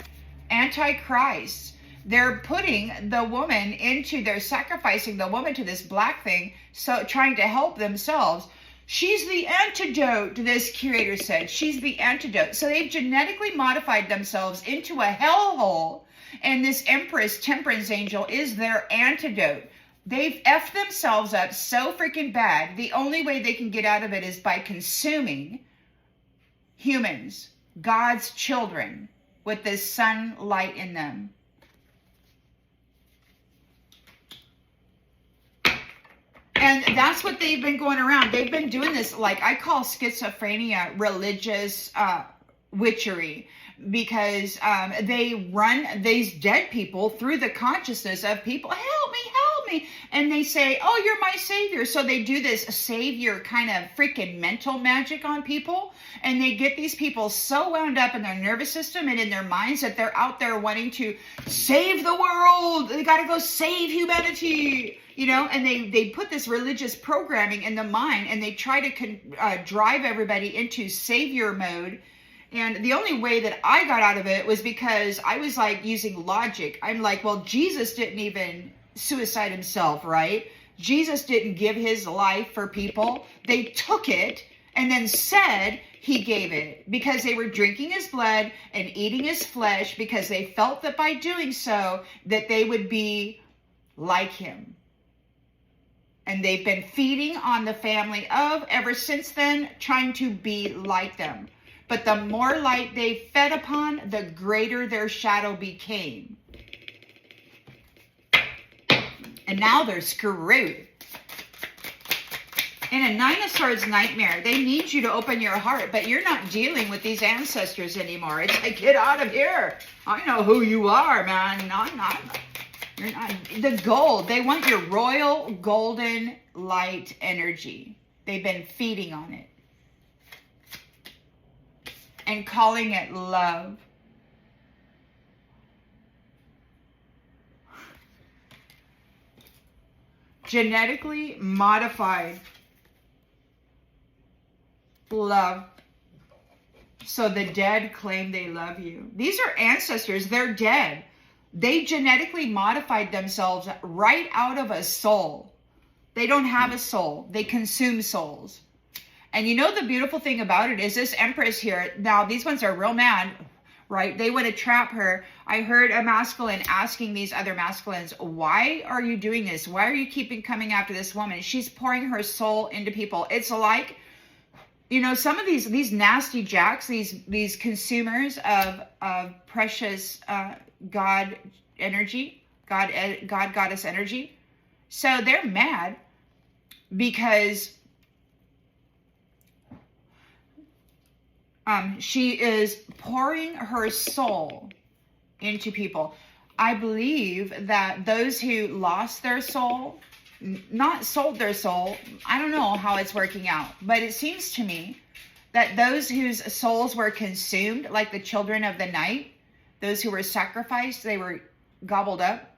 Antichrist. They're putting the woman they're sacrificing the woman to this black thing, so trying to help themselves. She's the antidote, this curator said. She's the antidote. So they've genetically modified themselves into a hellhole, and this Empress Temperance Angel is their antidote. They've effed themselves up so freaking bad. The only way they can get out of it is by consuming humans, God's children, with this sunlight in them. And that's what they've been going around. They've been doing this, like I call schizophrenia, religious witchery, because they run these dead people through the consciousness of people. Help me, help me. And they say, oh, you're my savior. So they do this savior kind of freaking mental magic on people. And they get these people so wound up in their nervous system and in their minds that they're out there wanting to save the world. They got to go save humanity. You know, and they put this religious programming in the mind, and they try to drive everybody into savior mode. And the only way that I got out of it was because I was like using logic. I'm like, well, Jesus didn't even suicide himself, right? Jesus didn't give his life for people. They took it and then said he gave it because they were drinking his blood and eating his flesh because they felt that by doing so that they would be like him. And they've been feeding on the family of ever since then, trying to be like them. But the more light they fed upon, the greater their shadow became. And now they're screwed. In a Nine of Swords nightmare, they need you to open your heart, but you're not dealing with these ancestors anymore. It's like, get out of here. I know who you are, man. I'm not. You're not. The gold, they want your royal golden light energy. They've been feeding on it and calling it love. Genetically modified love. So the dead claim they love you. These are ancestors. They're dead. They genetically modified themselves right out of a soul. They don't have a soul. They consume souls. And you know the beautiful thing about it is this Empress here, now these ones are real mad, right? They want to trap her. I heard a masculine asking these other masculines, why are you doing this? Why are you coming after this woman? She's pouring her soul into people. It's like, you know, some of these nasty jacks, these consumers of precious God energy, goddess energy. So they're mad because she is pouring her soul into people. I believe that those who lost their soul, not sold their soul, I don't know how it's working out, but it seems to me that those whose souls were consumed, like the children of the night, those who were sacrificed, they were gobbled up.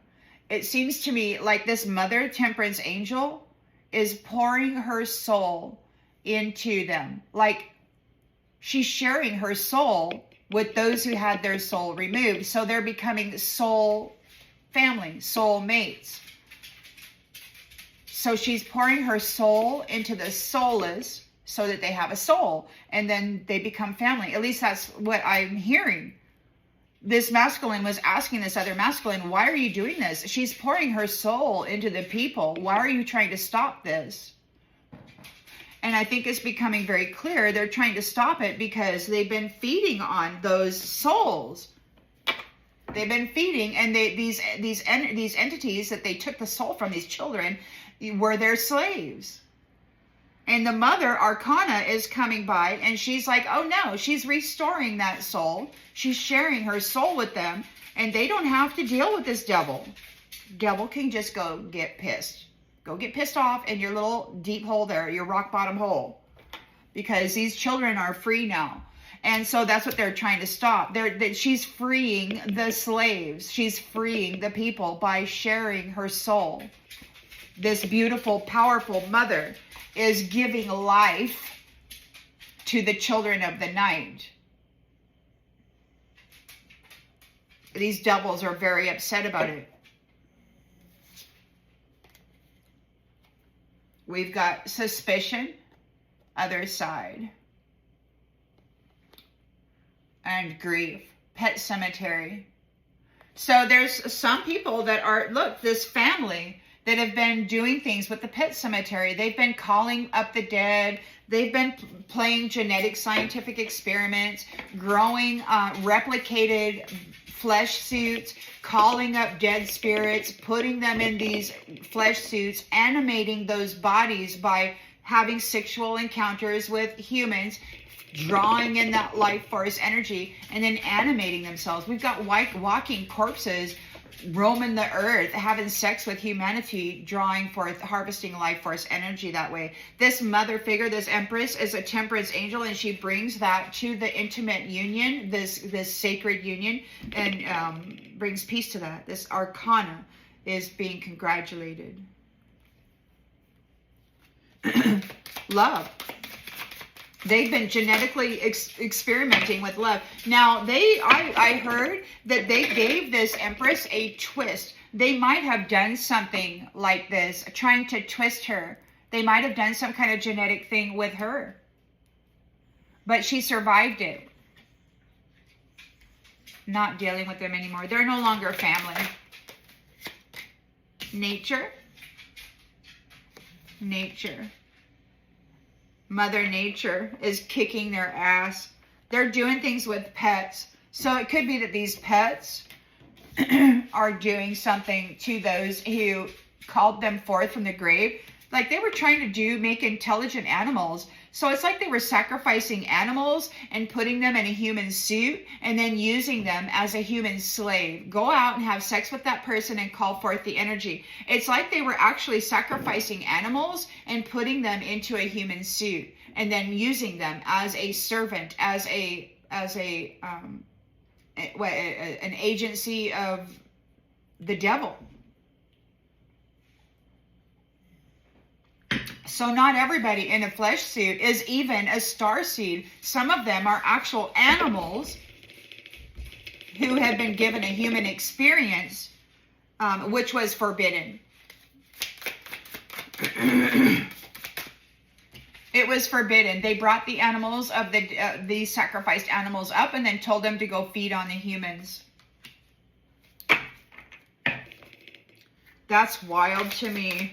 It seems to me like this Mother Temperance Angel is pouring her soul into them. Like she's sharing her soul with those who had their soul removed. So they're becoming soul family, soul mates. So she's pouring her soul into the soulless so that they have a soul. And then they become family. At least that's what I'm hearing. This masculine was asking this other masculine, why are you doing this? She's pouring her soul into the people. Why are you trying to stop this? And I think it's becoming very clear they're trying to stop it because they've been feeding on those souls. They've been feeding, and these entities that they took the soul from, these children, were their slaves. And the mother, Arcana, is coming by, and she's like, oh no, she's restoring that soul. She's sharing her soul with them, and they don't have to deal with this devil. Devil can just go get pissed. Go get pissed off in your little deep hole there, your rock bottom hole. Because these children are free now. And so that's what they're trying to stop. She's freeing the slaves. She's freeing the people by sharing her soul. This beautiful, powerful mother is giving life to the children of the night. These devils are very upset about it. We've got suspicion, other side, and grief, pet cemetery. So there's some people that are, look, this family that have been doing things with the pet cemetery. They've been calling up the dead. They've been playing genetic scientific experiments, growing replicated flesh suits, calling up dead spirits, putting them in these flesh suits, animating those bodies by having sexual encounters with humans, drawing in that life force energy, and then animating themselves. We've got walking corpses roaming the earth, having sex with humanity, drawing forth, harvesting life force energy that way. This mother figure, this Empress, is a temperance angel, and she brings that to the intimate union, this sacred union, and brings peace to that. This Arcana is being congratulated. Love. They've been genetically experimenting with love. Now, I heard that they gave this Empress a twist. They might have done something like this, trying to twist her. They might have done some kind of genetic thing with her. But she survived it. Not dealing with them anymore. They're no longer family. Nature. Nature. Mother Nature is kicking their ass. They're doing things with pets. So it could be that these pets are doing something to those who called them forth from the grave. Like they were trying to make intelligent animals. So it's like they were sacrificing animals and putting them in a human suit and then using them as a human slave. Go out and have sex with that person and call forth the energy. It's like they were actually sacrificing animals and putting them into a human suit and then using them as a servant, as an agency of the devil. So not everybody in a flesh suit is even a star seed. Some of them are actual animals who have been given a human experience, which was forbidden. It was forbidden. They brought the animals of the sacrificed animals up and then told them to go feed on the humans. That's wild to me.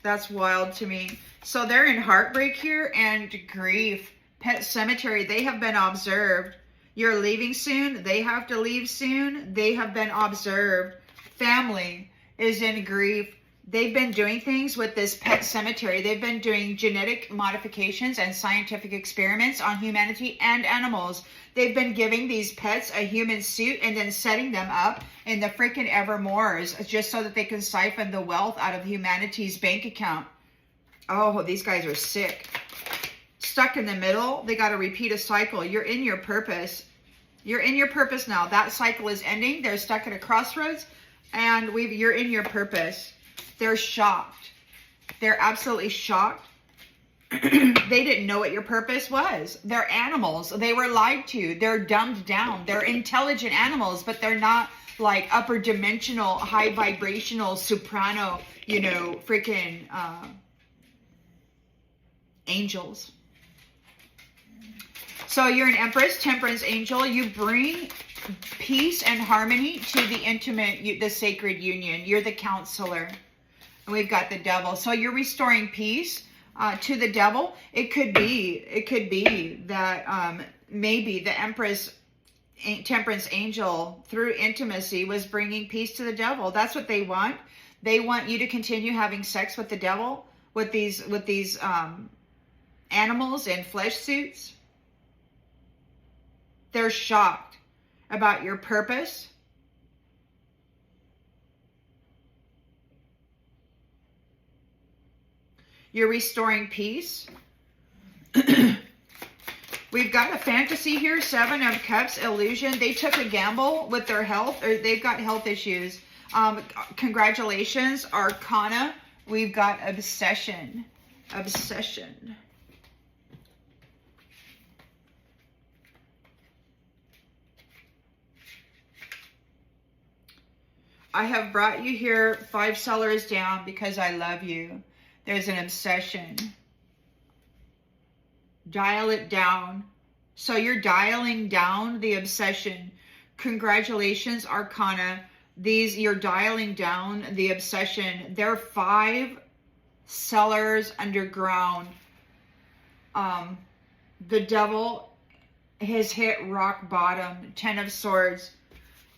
That's wild to me. So they're in heartbreak here and grief. Pet cemetery, they have been observed. You're leaving soon. They have to leave soon. They have been observed. Family is in grief. They've been doing things with this pet cemetery. They've been doing genetic modifications and scientific experiments on humanity and animals. They've been giving these pets a human suit and then setting them up in the freaking evermores just so that they can siphon the wealth out of humanity's bank account. Oh, these guys are sick. Stuck in the middle. They got to repeat a cycle. You're in your purpose. You're in your purpose now. That cycle is ending. They're stuck at a crossroads, and you're in your purpose. They're shocked. They're absolutely shocked. They didn't know what your purpose was. They're animals. They were lied to. They're dumbed down. They're intelligent animals, but they're not like upper dimensional, high vibrational, soprano, you know, freaking angels. So you're an Empress Temperance Angel. You bring peace and harmony to the intimate, the sacred union. You're the counselor. And we've got the devil. So you're restoring peace to the devil. It could be that maybe the Empress Temperance Angel, through intimacy, was bringing peace to the devil. That's what they want. They want you to continue having sex with the devil, with these animals in flesh suits. They're shocked about your purpose. You're restoring peace. We've got a fantasy here, 7 of Cups, illusion. They took a gamble with their health, or they've got health issues. Congratulations, Arcana. We've got obsession. Obsession. I have brought you here 5 cellars down because I love you. There's an obsession. Dial it down. So you're dialing down the obsession. Congratulations, Arcana. You're dialing down the obsession. There are 5 cellars underground. The devil has hit rock bottom. 10 of Swords.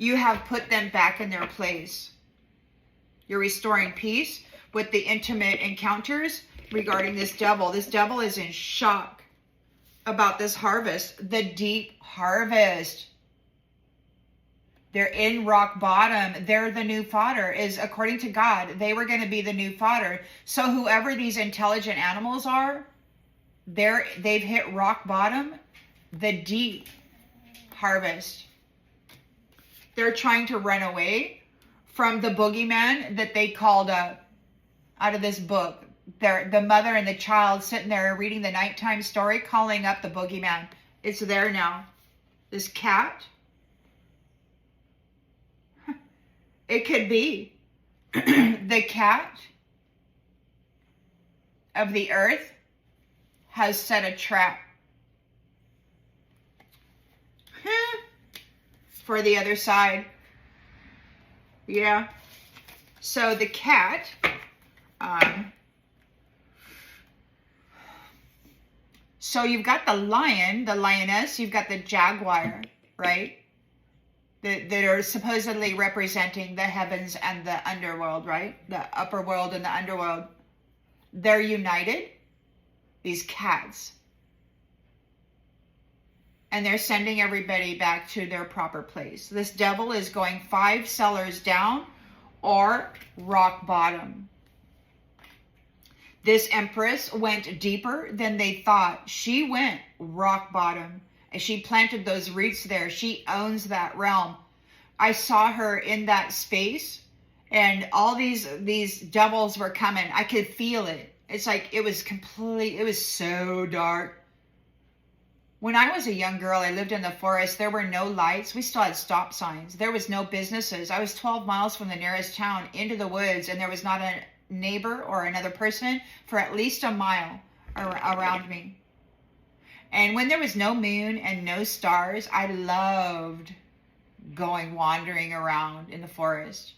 You have put them back in their place. You're restoring peace with the intimate encounters regarding this devil. This devil is in shock about this harvest, the deep harvest. They're in rock bottom. They're the new fodder. Is according to God, they were going to be the new fodder. So whoever these intelligent animals are, they've hit rock bottom, the deep harvest. They're trying to run away from the boogeyman that they called up out of this book. The mother and the child sitting there reading the nighttime story, calling up the boogeyman. It's there now. This cat. It could be the cat of the earth has set a trap for the other side. Yeah. So the cat, so you've got the lion, the lioness, you've got the jaguar, right? That are supposedly representing the heavens and the underworld, right? The upper world and the underworld. They're united, these cats. And they're sending everybody back to their proper place. This devil is going 5 cellars down or rock bottom. This Empress went deeper than they thought. She went rock bottom. And she planted those roots there. She owns that realm. I saw her in that space, and all these devils were coming. I could feel it. It's like it was so dark. When I was a young girl, I lived in the forest. There were no lights. We still had stop signs. There was no businesses. I was 12 miles from the nearest town into the woods, and there was not a neighbor or another person for at least a mile around me. And when there was no moon and no stars, I loved wandering around in the forest.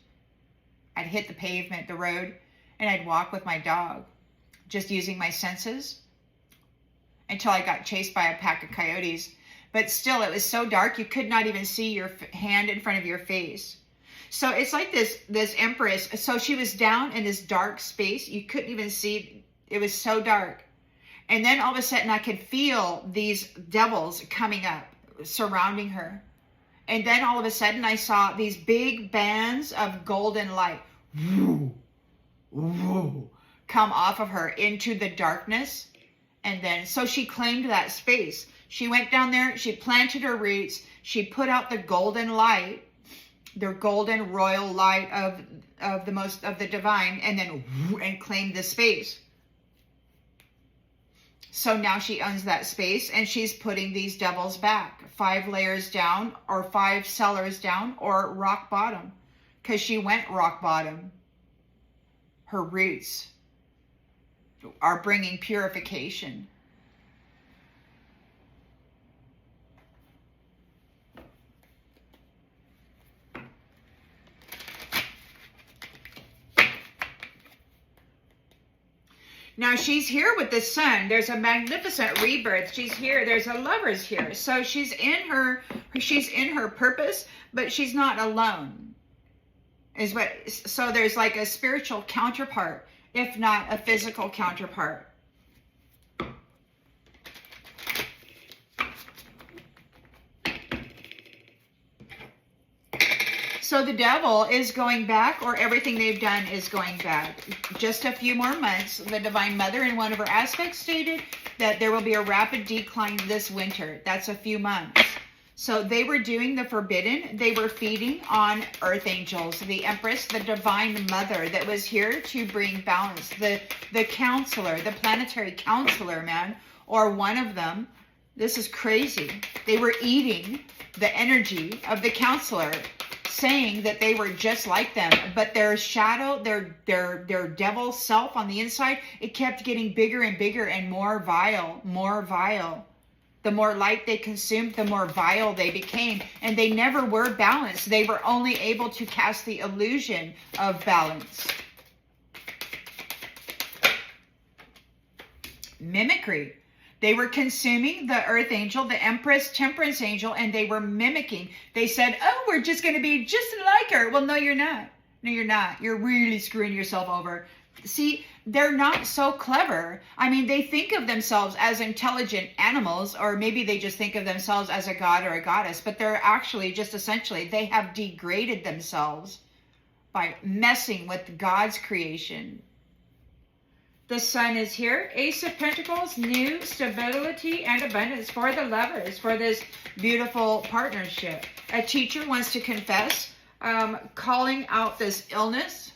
I'd hit the pavement, the road, and I'd walk with my dog, just using my senses until I got chased by a pack of coyotes. But still, it was so dark, you could not even see your hand in front of your face. So it's like this empress. So she was down in this dark space. You couldn't even see. It was so dark. And then all of a sudden I could feel these devils coming up, surrounding her. And then all of a sudden I saw these big bands of golden light come off of her into the darkness. And then, so she claimed that space. She went down there, she planted her roots, she put out the golden light, the golden royal light of the divine, and then and claimed the space. So now she owns that space, and she's putting these devils back 5 layers down, or 5 cellars down, or rock bottom, because she went rock bottom. Her roots are bringing purification. Now she's here with the sun. There's a magnificent rebirth. She's here. There's a lover's here. So she's in her purpose, but she's not alone. So there's like a spiritual counterpart, if not a physical counterpart. So the devil is going back, or everything they've done is going back. Just a few more months. The Divine Mother in one of her aspects stated that there will be a rapid decline this winter. That's a few months. So they were doing the forbidden. They were feeding on earth angels, the Empress, the Divine Mother that was here to bring balance. The counselor, the planetary counselor, man, or one of them. This is crazy. They were eating the energy of the counselor, saying that they were just like them, but their shadow, their devil self on the inside, it kept getting bigger and bigger and more vile, more vile. The more light they consumed, the more vile they became, and they never were balanced. They were only able to cast the illusion of balance. Mimicry. They were consuming the earth angel, the Empress Temperance Angel, and they were mimicking. They said, oh, we're just going to be just like her. Well, no, you're not. No, you're not. You're really screwing yourself over. See, they're not so clever. I mean, they think of themselves as intelligent animals, or maybe they just think of themselves as a god or a goddess, but they're actually just essentially, they have degraded themselves by messing with God's creation. The sun is here. Ace of Pentacles, new stability and abundance for the lovers, for this beautiful partnership. A teacher wants to confess, calling out this illness.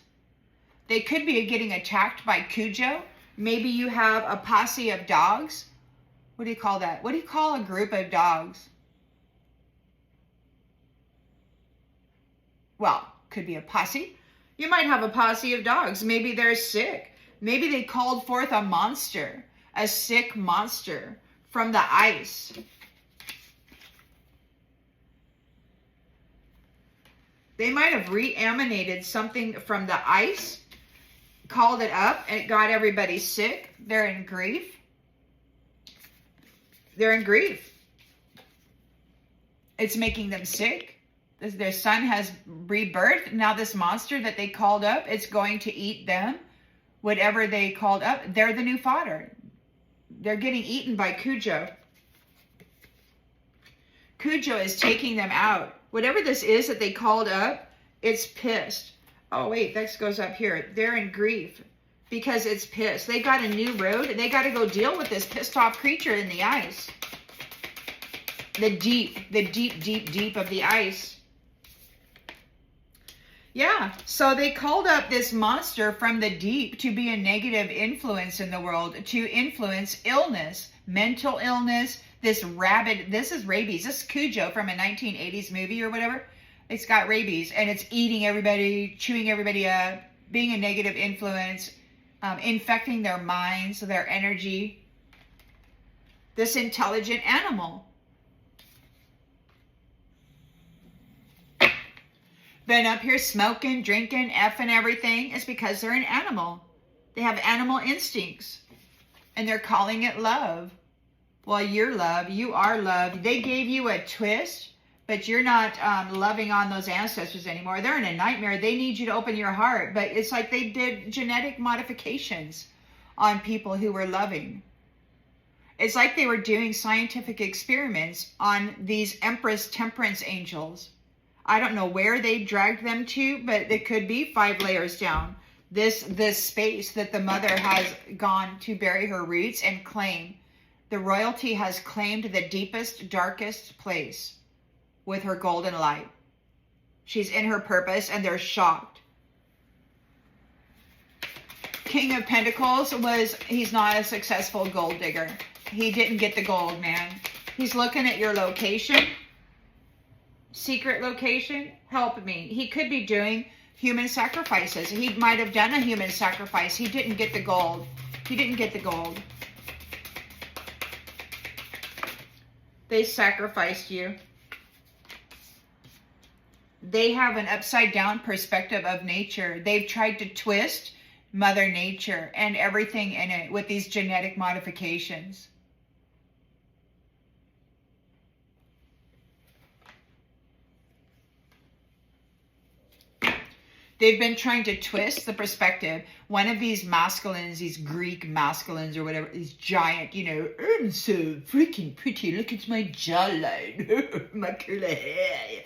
They could be getting attacked by Cujo. Maybe you have a posse of dogs. What do you call that? What do you call a group of dogs? Well, could be a posse. You might have a posse of dogs. Maybe they're sick. Maybe they called forth a monster, a sick monster from the ice. They might have reanimated something from the ice, called it up, and it got everybody sick. They're in grief. They're in grief. It's making them sick. Their son has rebirthed. Now this monster that they called up, it's going to eat them. Whatever they called up, they're the new fodder. They're getting eaten by Cujo. Cujo is taking them out. Whatever this is that they called up, it's pissed. Oh, wait, that goes up here. They're in grief because it's pissed. They got a new road, and they got to go deal with this pissed off creature in the ice. The deep, deep, deep of the ice. Yeah, so they called up this monster from the deep to be a negative influence in the world, to influence illness, mental illness, this is rabies. This is Cujo from a 1980s movie or whatever. It's got rabies, and it's eating everybody, chewing everybody up, being a negative influence, infecting their minds, their energy. This intelligent animal. Been up here smoking, drinking, effing everything. It's because they're an animal. They have animal instincts. And they're calling it love. Well, you're love. You are love. They gave you a twist. but you're not loving on those ancestors anymore. They're in a nightmare. They need you to open your heart. But it's like they did genetic modifications on people who were loving. It's like they were doing scientific experiments on these Empress Temperance Angels. I don't know where they dragged them to, but it could be 5 layers down. This space that the mother has gone to bury her roots and claim. The royalty has claimed the deepest, darkest place with her golden light. She's in her purpose and they're shocked. King of Pentacles he's not a successful gold digger. He didn't get the gold, man. He's looking at your location. Secret location. Help me. He could be doing human sacrifices. He might have done a human sacrifice. He didn't get the gold. He didn't get the gold. They sacrificed you. They have an upside down perspective of nature. They've tried to twist Mother Nature and everything in it with these genetic modifications. They've been trying to twist the perspective. One of these masculines, these Greek masculines or whatever, these giant, I'm so freaking pretty. Look at my jawline, my curly hair.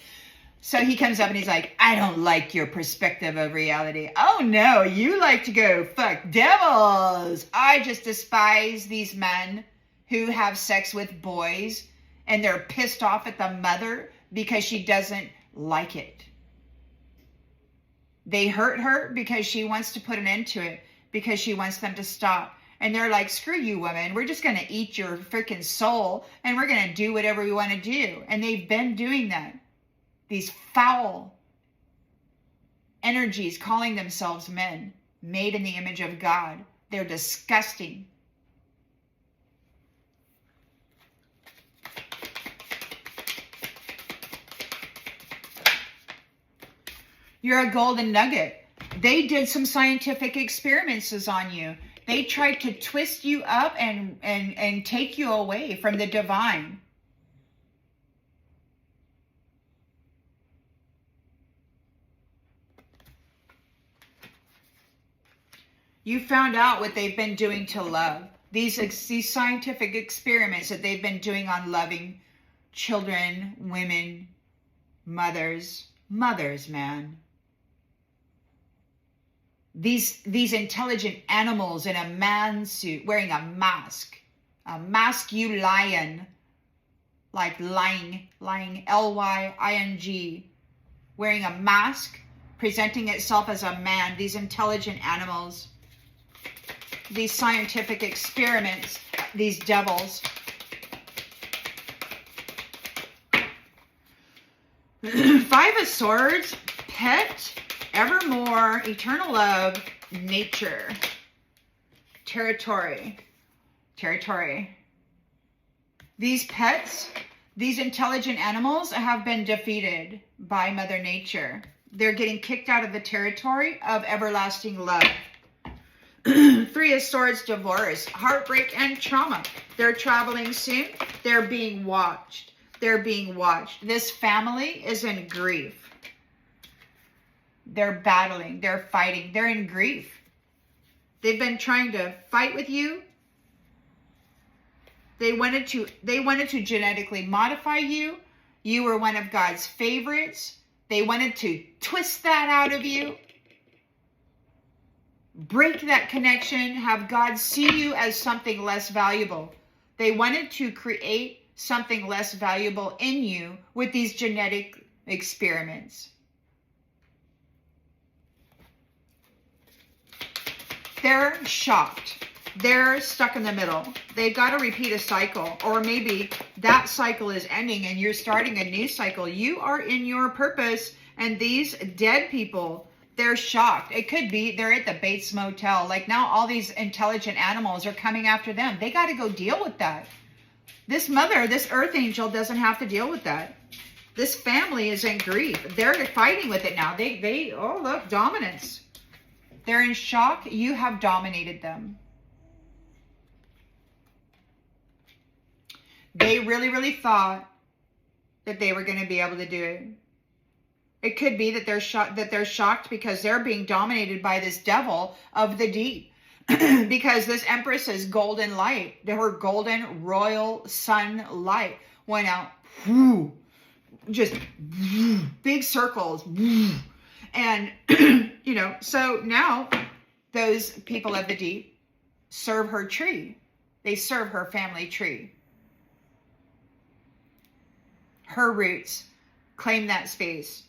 So he comes up and he's like, I don't like your perspective of reality. Oh no, you like to go fuck devils. I just despise these men who have sex with boys and they're pissed off at the mother because she doesn't like it. They hurt her because she wants to put an end to it, because she wants them to stop. And they're like, screw you, women. We're just going to eat your freaking soul and we're going to do whatever we want to do. And they've been doing that. These foul energies calling themselves men, made in the image of God. They're disgusting. You're a golden nugget. They did some scientific experiments on you. They tried to twist you up and take you away from the divine. You found out what they've been doing to love. These scientific experiments that they've been doing on loving children, women, mothers, man. These intelligent animals in a man suit wearing a mask, you lion, like lying, Lying, wearing a mask, presenting itself as a man. These intelligent animals, these scientific experiments, these devils. Five of Swords, pet, evermore, eternal love, nature, territory. These pets, these intelligent animals have been defeated by Mother Nature. They're getting kicked out of the territory of everlasting love. Three of Swords, divorce, heartbreak, and trauma. They're traveling soon. They're being watched. This family is in grief. They're battling. They're fighting. They're in grief. They've been trying to fight with you. They wanted to genetically modify you. You were one of God's favorites. They wanted to twist that out of you. Break that connection. Have God see you as something less valuable. They wanted to create something less valuable in you with these genetic experiments. They're shocked. They're stuck in the middle. They've got to repeat a cycle, or maybe that cycle is ending and you're starting a new cycle. You are in your purpose, and these dead people, they're shocked. It could be they're at the Bates Motel. Like now all these intelligent animals are coming after them. They got to go deal with that. This mother, this earth angel doesn't have to deal with that. This family is in grief. They're fighting with it now. Oh look, dominance. They're in shock. You have dominated them. They really, really thought that they were going to be able to do it. It could be that they're shocked because they're being dominated by this devil of the deep. Because this Empress's golden light, her golden royal sun light went out. Just big circles. And, you know, so now those people of the deep serve her tree. They serve her family tree. Her roots claim that space.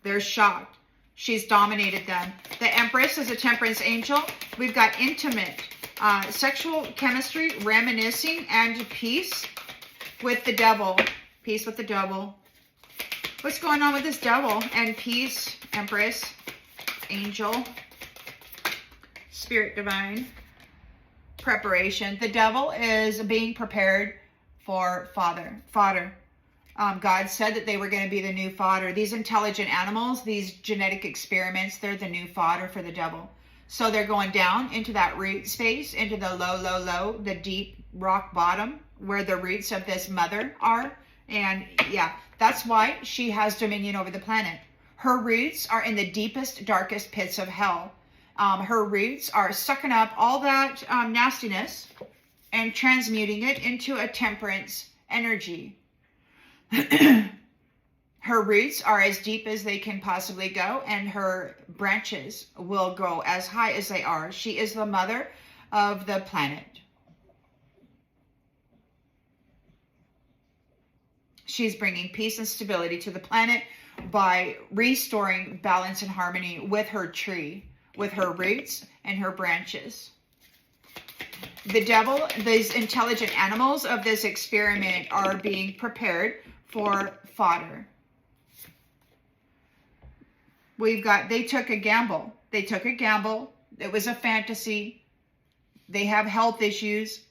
They're shocked. She's dominated them. The Empress is a temperance angel. We've got intimate, sexual chemistry, reminiscing, and peace with the devil. Peace with the devil. What's going on with this devil? And peace, Empress, angel, spirit divine, preparation. The devil is being prepared for fodder. God said that they were going to be the new fodder. These intelligent animals, these genetic experiments, they're the new fodder for the devil. So they're going down into that root space, into the low, the deep rock bottom where the roots of this mother are. And yeah, that's why she has dominion over the planet. Her roots are in the deepest, darkest pits of hell. Her roots are sucking up all that nastiness and transmuting it into a temperance energy. Her roots are as deep as they can possibly go, and her branches will go as high as they are. She is the mother of the planet. She's bringing peace and stability to the planet by restoring balance and harmony with her tree, with her roots and her branches. The devil, these intelligent animals of this experiment are being prepared for fodder. They took a gamble. It was a fantasy. They have health issues.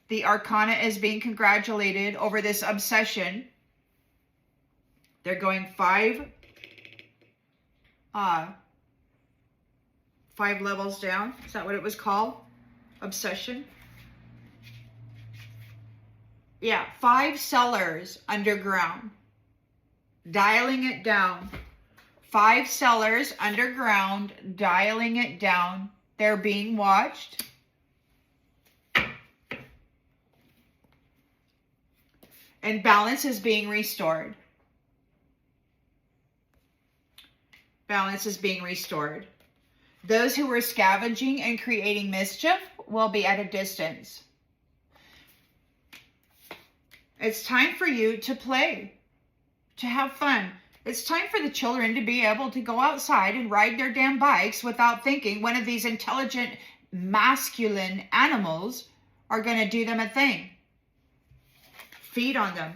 The Arcana is being congratulated over this obsession. They're going five levels down. Is that what it was called? Obsession. Yeah, 5 cellars underground. Dialing it down. 5 cellars underground, dialing it down. They're being watched. And balance is being restored. Balance is being restored. Those who were scavenging and creating mischief will be at a distance. It's time for you to play, to have fun. It's time for the children to be able to go outside and ride their damn bikes without thinking one of these intelligent, masculine animals are going to do them a thing. Feed on them.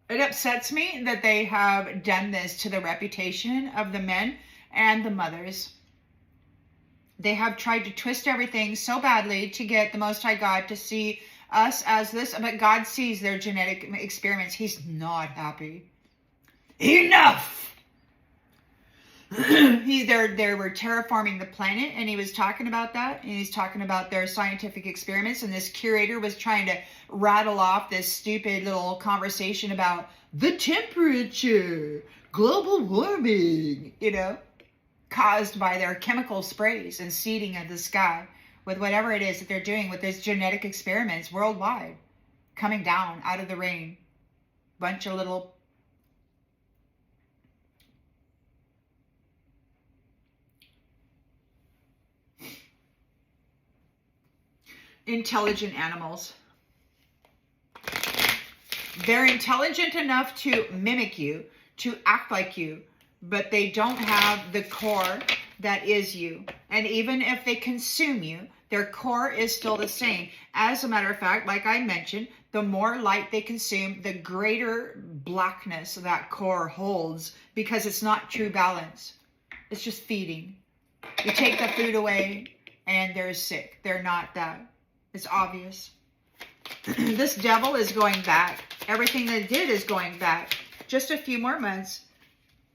It upsets me that they have done this to the reputation of the men and the mothers. They have tried to twist everything so badly to get the Most High God to see us as this, but God sees their genetic experiments. He's not happy. Enough! They were terraforming the planet, and he was talking about that, and he's talking about their scientific experiments, and this curator was trying to rattle off this stupid little conversation about the temperature, global warming, caused by their chemical sprays and seeding of the sky with whatever it is that they're doing with these genetic experiments worldwide, coming down out of the rain. Bunch of little intelligent animals. They're intelligent enough to mimic you, to act like you, but they don't have the core that is you. And even if they consume you, their core is still the same. As a matter of fact, like I mentioned, the more light they consume, the greater blackness that core holds, because it's not true balance. It's just feeding. You take the food away and they're sick. They're not that. It's obvious. This devil is going back. Everything they did is going back. Just a few more months.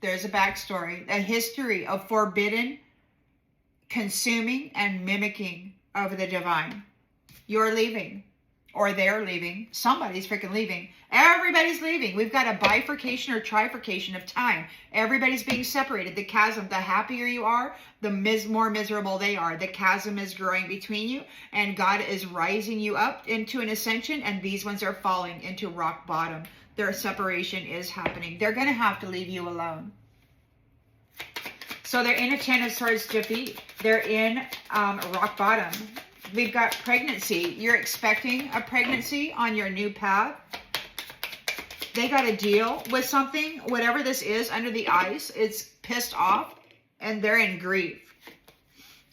There's a backstory, a history of forbidden consuming and mimicking of the divine. You're leaving, or they're leaving. Somebody's freaking leaving. Everybody's leaving. We've got a bifurcation or trifurcation of time. Everybody's being separated. The chasm, the happier you are, the more miserable they are. The chasm is growing between you, and God is rising you up into an ascension, and these ones are falling into rock bottom. Their separation is happening. They're going to have to leave you alone. So they're in a 10 of swords defeat. They're in rock bottom. We've got pregnancy. You're expecting a pregnancy on your new path. They got to deal with something, whatever this is under the ice. It's pissed off and they're in grief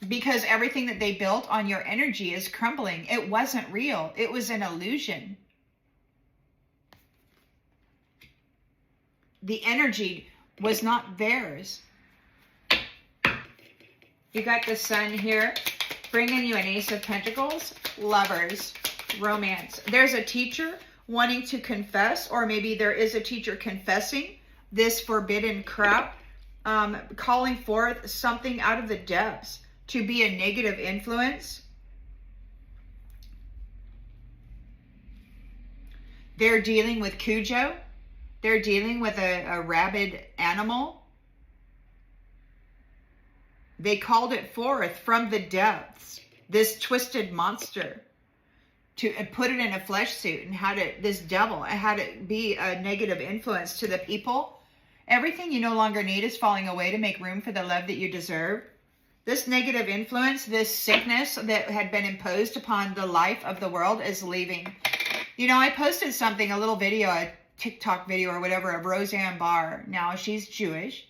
because everything that they built on your energy is crumbling. It wasn't real. It was an illusion. The energy was not theirs. You got the sun here, bringing you an ace of pentacles, lovers, romance. There's a teacher wanting to confess, or maybe there is a teacher confessing this forbidden crap, calling forth something out of the depths to be a negative influence. They're dealing with Cujo. They're dealing with a rabid animal. They called it forth from the depths, this twisted monster, to put it in a flesh suit and had it, this devil, and had it be a negative influence to the people. Everything you no longer need is falling away to make room for the love that you deserve. This negative influence, this sickness that had been imposed upon the life of the world is leaving. You know, I posted something, a little video, a TikTok video or whatever, of Roseanne Barr. Now, she's Jewish.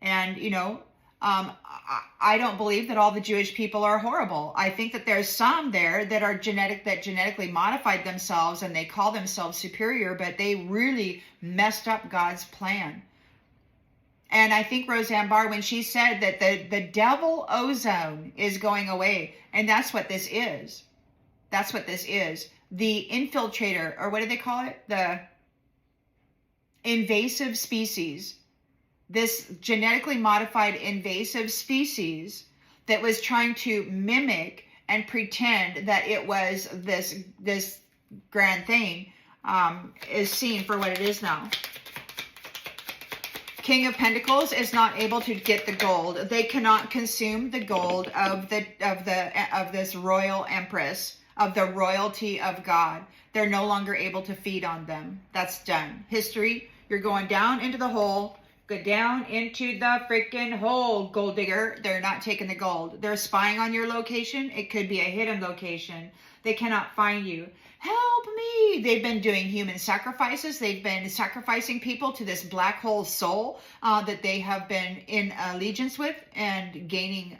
And, you know, I don't believe that all the Jewish people are horrible. I think that there's some there that are genetically modified themselves and they call themselves superior, but they really messed up God's plan. And I think Roseanne Barr, when she said that the devil ozone is going away, and that's what this is. That's what this is. The infiltrator, or what do they call it? The invasive species. This genetically modified invasive species that was trying to mimic and pretend that it was this grand thing is seen for what it is now. King of Pentacles is not able to get the gold. They cannot consume the gold of this royal empress, of the royalty of God. They're no longer able to feed on them. That's done. History, you're going down into the hole. Go down into the freaking hole, gold digger. They're not taking the gold. They're spying on your location. It could be a hidden location. They cannot find you. Help me. They've been doing human sacrifices. They've been sacrificing people to this black hole soul that they have been in allegiance with and gaining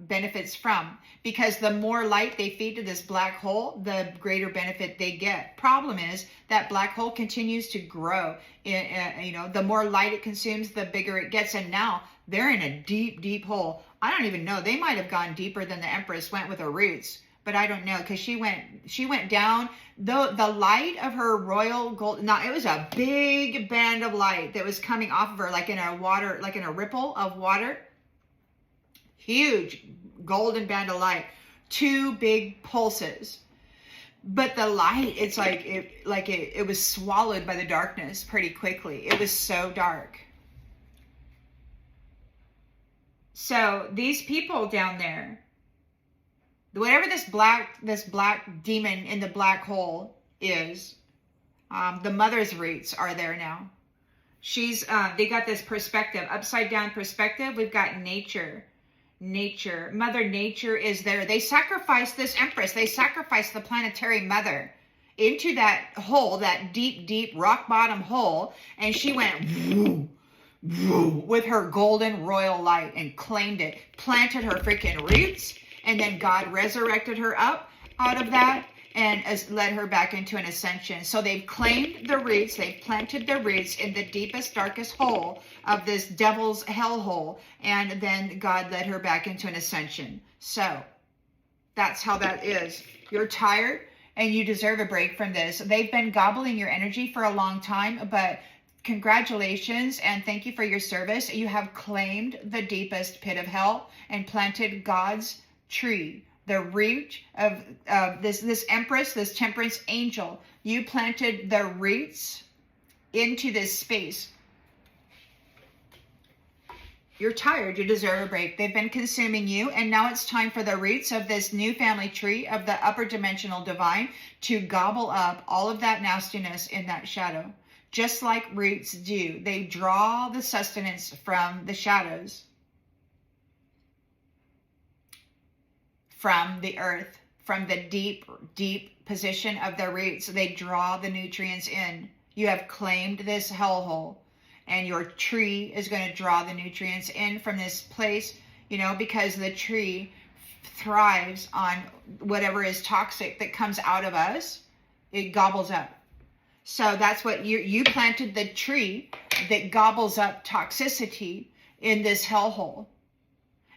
benefits from. Because the more light they feed to this black hole, the greater benefit they get. Problem is that black hole continues to grow. You know, the more light it consumes, the bigger it gets. And now they're in a deep, deep hole. I don't even know. They might have gone deeper than the Empress went with her roots. But I don't know, because she went down. The light of her royal gold. Now, it was a big band of light that was coming off of her, like in a water, like in a ripple of water. Huge golden band of light. 2 big pulses. But the light, it's like it was swallowed by the darkness pretty quickly. It was so dark. So these people down there, whatever this black demon in the black hole is, the mother's roots are there now. They got this perspective, upside down perspective. We've got nature. Mother Nature is there. They sacrificed this Empress. They sacrificed the planetary mother into that hole, that deep, deep rock bottom hole. And she went woo, woo, with her golden royal light and claimed it, planted her freaking roots. And then God resurrected her up out of that and led her back into an ascension. So they've claimed the roots. They've planted their roots in the deepest, darkest hole of this devil's hellhole. And then God led her back into an ascension. So that's how that is. You're tired and you deserve a break from this. They've been gobbling your energy for a long time, but Congratulations and thank you for your service. You have claimed the deepest pit of hell and planted God's tree, the root of this Empress, this Temperance Angel. You planted the roots into this space. You're tired. You deserve a break. They've been consuming you, and now it's time for the roots of this new family tree of the upper dimensional divine to gobble up all of that nastiness in that shadow. Just like roots do. They draw the sustenance from the shadows, from the earth, from the deep, deep position of the roots. They draw the nutrients in. You have claimed this hellhole, and your tree is going to draw the nutrients in from this place, you know, because the tree thrives on whatever is toxic that comes out of us. It gobbles up. So that's what you planted, the tree that gobbles up toxicity in this hellhole.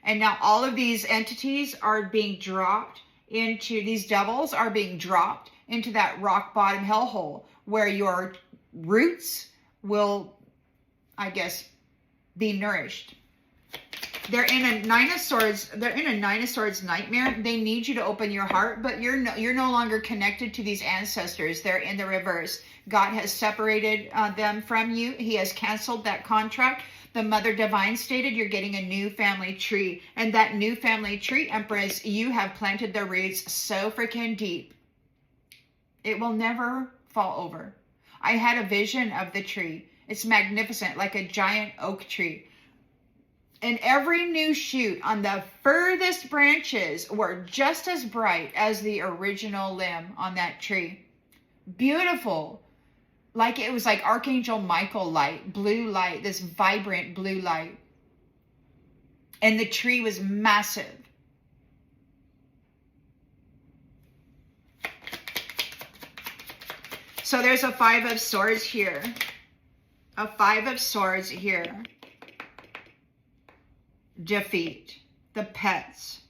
And now all of these entities are being dropped into, these devils are being dropped into that rock bottom hellhole where your roots will, I guess, be nourished. They're in a Nine of Swords. They're in a Nine of Swords nightmare. They need you to open your heart, but you're no longer connected to these ancestors. They're in the reverse. God has separated them from you. He has canceled that contract. The Mother Divine stated you're getting a new family tree, and that new family tree, Empress, you have planted the roots so freaking deep. It will never fall over. I had a vision of the tree. It's magnificent, like a giant oak tree. And every new shoot on the furthest branches were just as bright as the original limb on that tree. Beautiful. Like it was like Archangel Michael light, blue light, this vibrant blue light. And the tree was massive. So there's a Five of Swords here. A Five of Swords here. Defeat. The pets.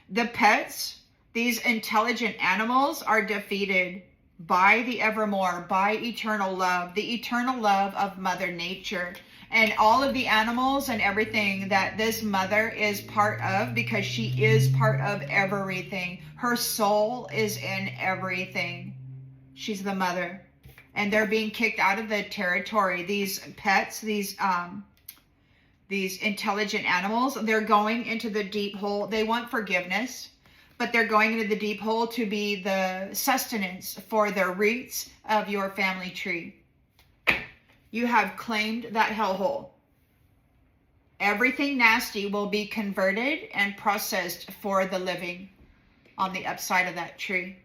The pets, these intelligent animals, are defeated by the evermore, by eternal love, the eternal love of Mother Nature. And all of the animals and everything that this mother is part of, because she is part of everything. Her soul is in everything. She's the mother. And they're being kicked out of the territory. These pets, these intelligent animals, they're going into the deep hole. They want forgiveness, but they're going into the deep hole to be the sustenance for the roots of your family tree. You have claimed that hellhole. Everything nasty will be converted and processed for the living on the upside of that tree.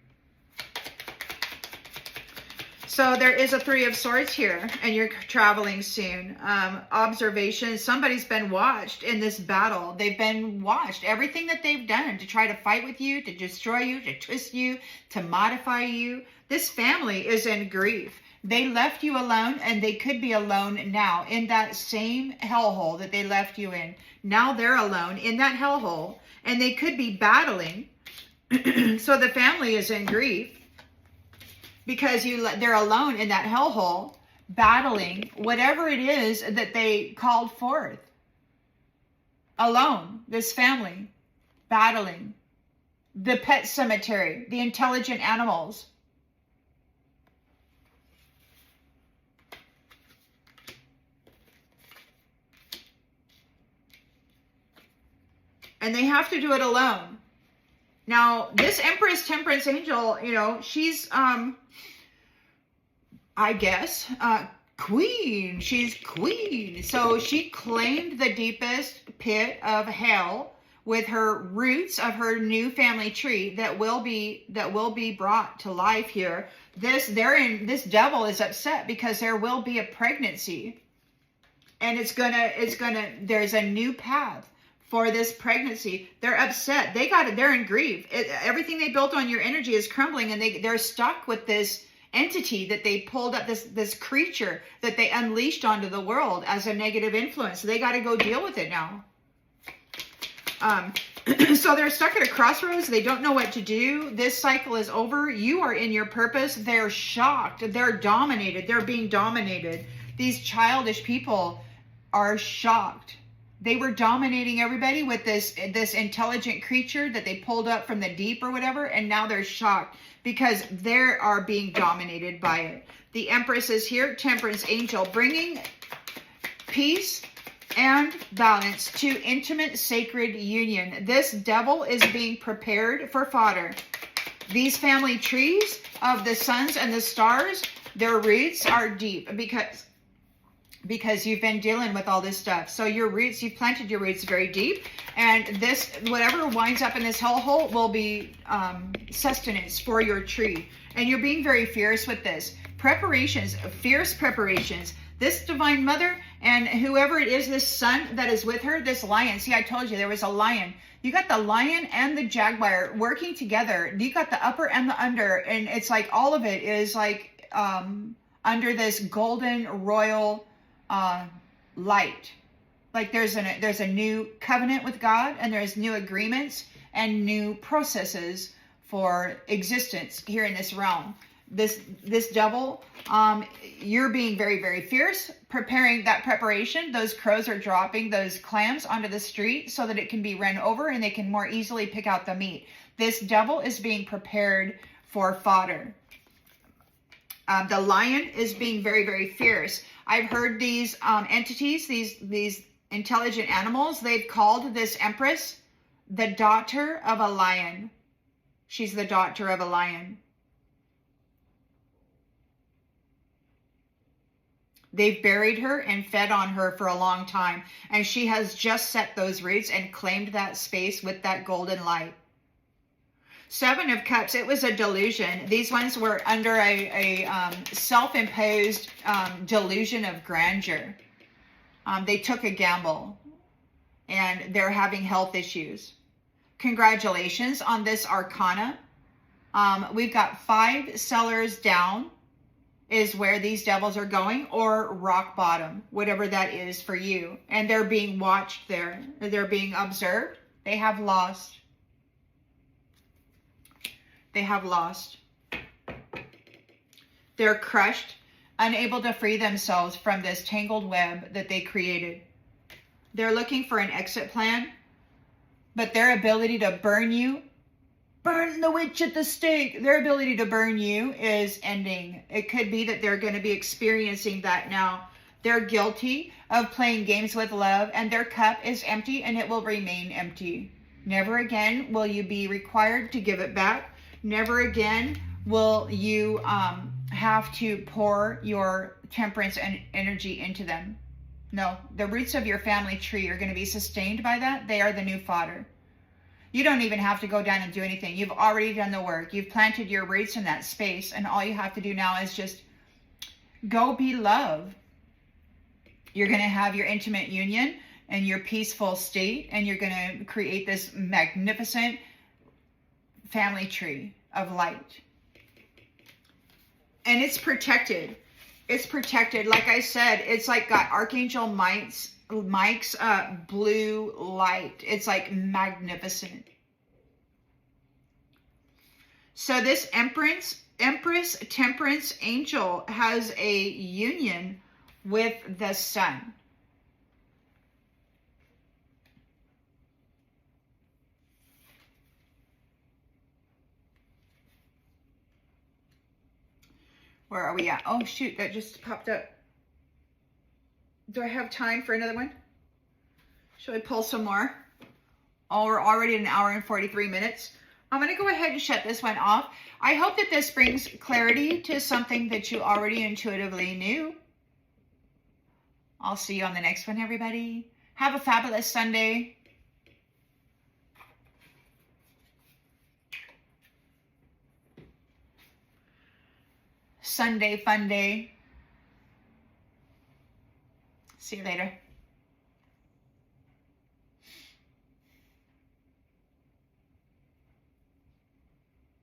So there is a Three of Swords here, and you're traveling soon. Observation, somebody's been watched in this battle. They've been watched. Everything that they've done to try to fight with you, to destroy you, to twist you, to modify you. This family is in grief. They left you alone, and they could be alone now in that same hellhole that they left you in. Now they're alone in that hellhole, and they could be battling. So the family is in grief. Because they're alone in that hellhole, battling whatever it is that they called forth. Alone, this family, battling. The pet cemetery, the intelligent animals. And they have to do it alone. Now, this Empress Temperance Angel, you know, she's, I guess, queen. She's queen. So she claimed the deepest pit of hell with her roots of her new family tree that will be brought to life here. This devil is upset because there will be a pregnancy, and there's a new path for this pregnancy. They're upset. They're in grief. Everything they built on your energy is crumbling, and they're stuck with this entity that they pulled up, this creature that they unleashed onto the world as a negative influence. So they got to go deal with it now. So they're stuck at a crossroads. They don't know what to do. This cycle is over. You are in your purpose. They're shocked. They're dominated. They're being dominated. These childish people are shocked. They were dominating everybody with this intelligent creature that they pulled up from the deep or whatever, and now they're shocked because they are being dominated by it. The Empress is here, Temperance Angel, bringing peace and balance to intimate sacred union. This devil is being prepared for fodder. These family trees of the suns and the stars, their roots are deep because you've been dealing with all this stuff. So your roots, you've planted your roots very deep, and this, whatever winds up in this hellhole will be sustenance for your tree. And you're being very fierce with this. Preparations, fierce preparations. This Divine Mother and whoever it is, this son that is with her, this lion. See, I told you there was a lion. You got the lion and the jaguar working together. You got the upper and the under, and it's like all of it is like under this golden royal light. Like there's a new covenant with God, and there's new agreements and new processes for existence here in this realm. This devil, you're being very, very fierce, preparing that preparation. Those crows are dropping those clams onto the street so that it can be run over and they can more easily pick out the meat. This devil is being prepared for fodder. The lion is being very, very fierce. I've heard these entities, these intelligent animals, they've called this Empress the daughter of a lion. She's the daughter of a lion. They've buried her and fed on her for a long time, and she has just set those roots and claimed that space with that golden light. Seven of Cups, it was a delusion. These ones were under a self-imposed delusion of grandeur. They took a gamble, and they're having health issues. Congratulations on this Arcana. We've got 5 cellars down is where these devils are going, or rock bottom, whatever that is for you. And they're being watched there. They're being observed. They have lost. They have lost. They're crushed, unable to free themselves from this tangled web that they created. They're looking for an exit plan, but their ability to burn you, burn the witch at the stake, their ability to burn you is ending. It could be that they're going to be experiencing that now. They're guilty of playing games with love, and their cup is empty, and it will remain empty. Never again will you be required to give it back. Never again will you have to pour your temperance and energy into them. No, the roots of your family tree are going to be sustained by that. They are the new fodder. You don't even have to go down and do anything. You've already done the work. You've planted your roots in that space, and all you have to do now is just go be love. You're going to have your intimate union and your peaceful state, and you're going to create this magnificent family tree of light. And it's protected. It's protected. Like I said, it's like got Archangel Mike's blue light. It's like magnificent. So this Empress Temperance Angel has a union with the sun. Where are we at? Oh, shoot, that just popped up. Do I have time for another one? Should I pull some more? Oh, we're already at 1 hour and 43 minutes. I'm going to go ahead and shut this one off. I hope that this brings clarity to something that you already intuitively knew. I'll see you on the next one, everybody. Have a fabulous Sunday. Sunday fun day. See you later.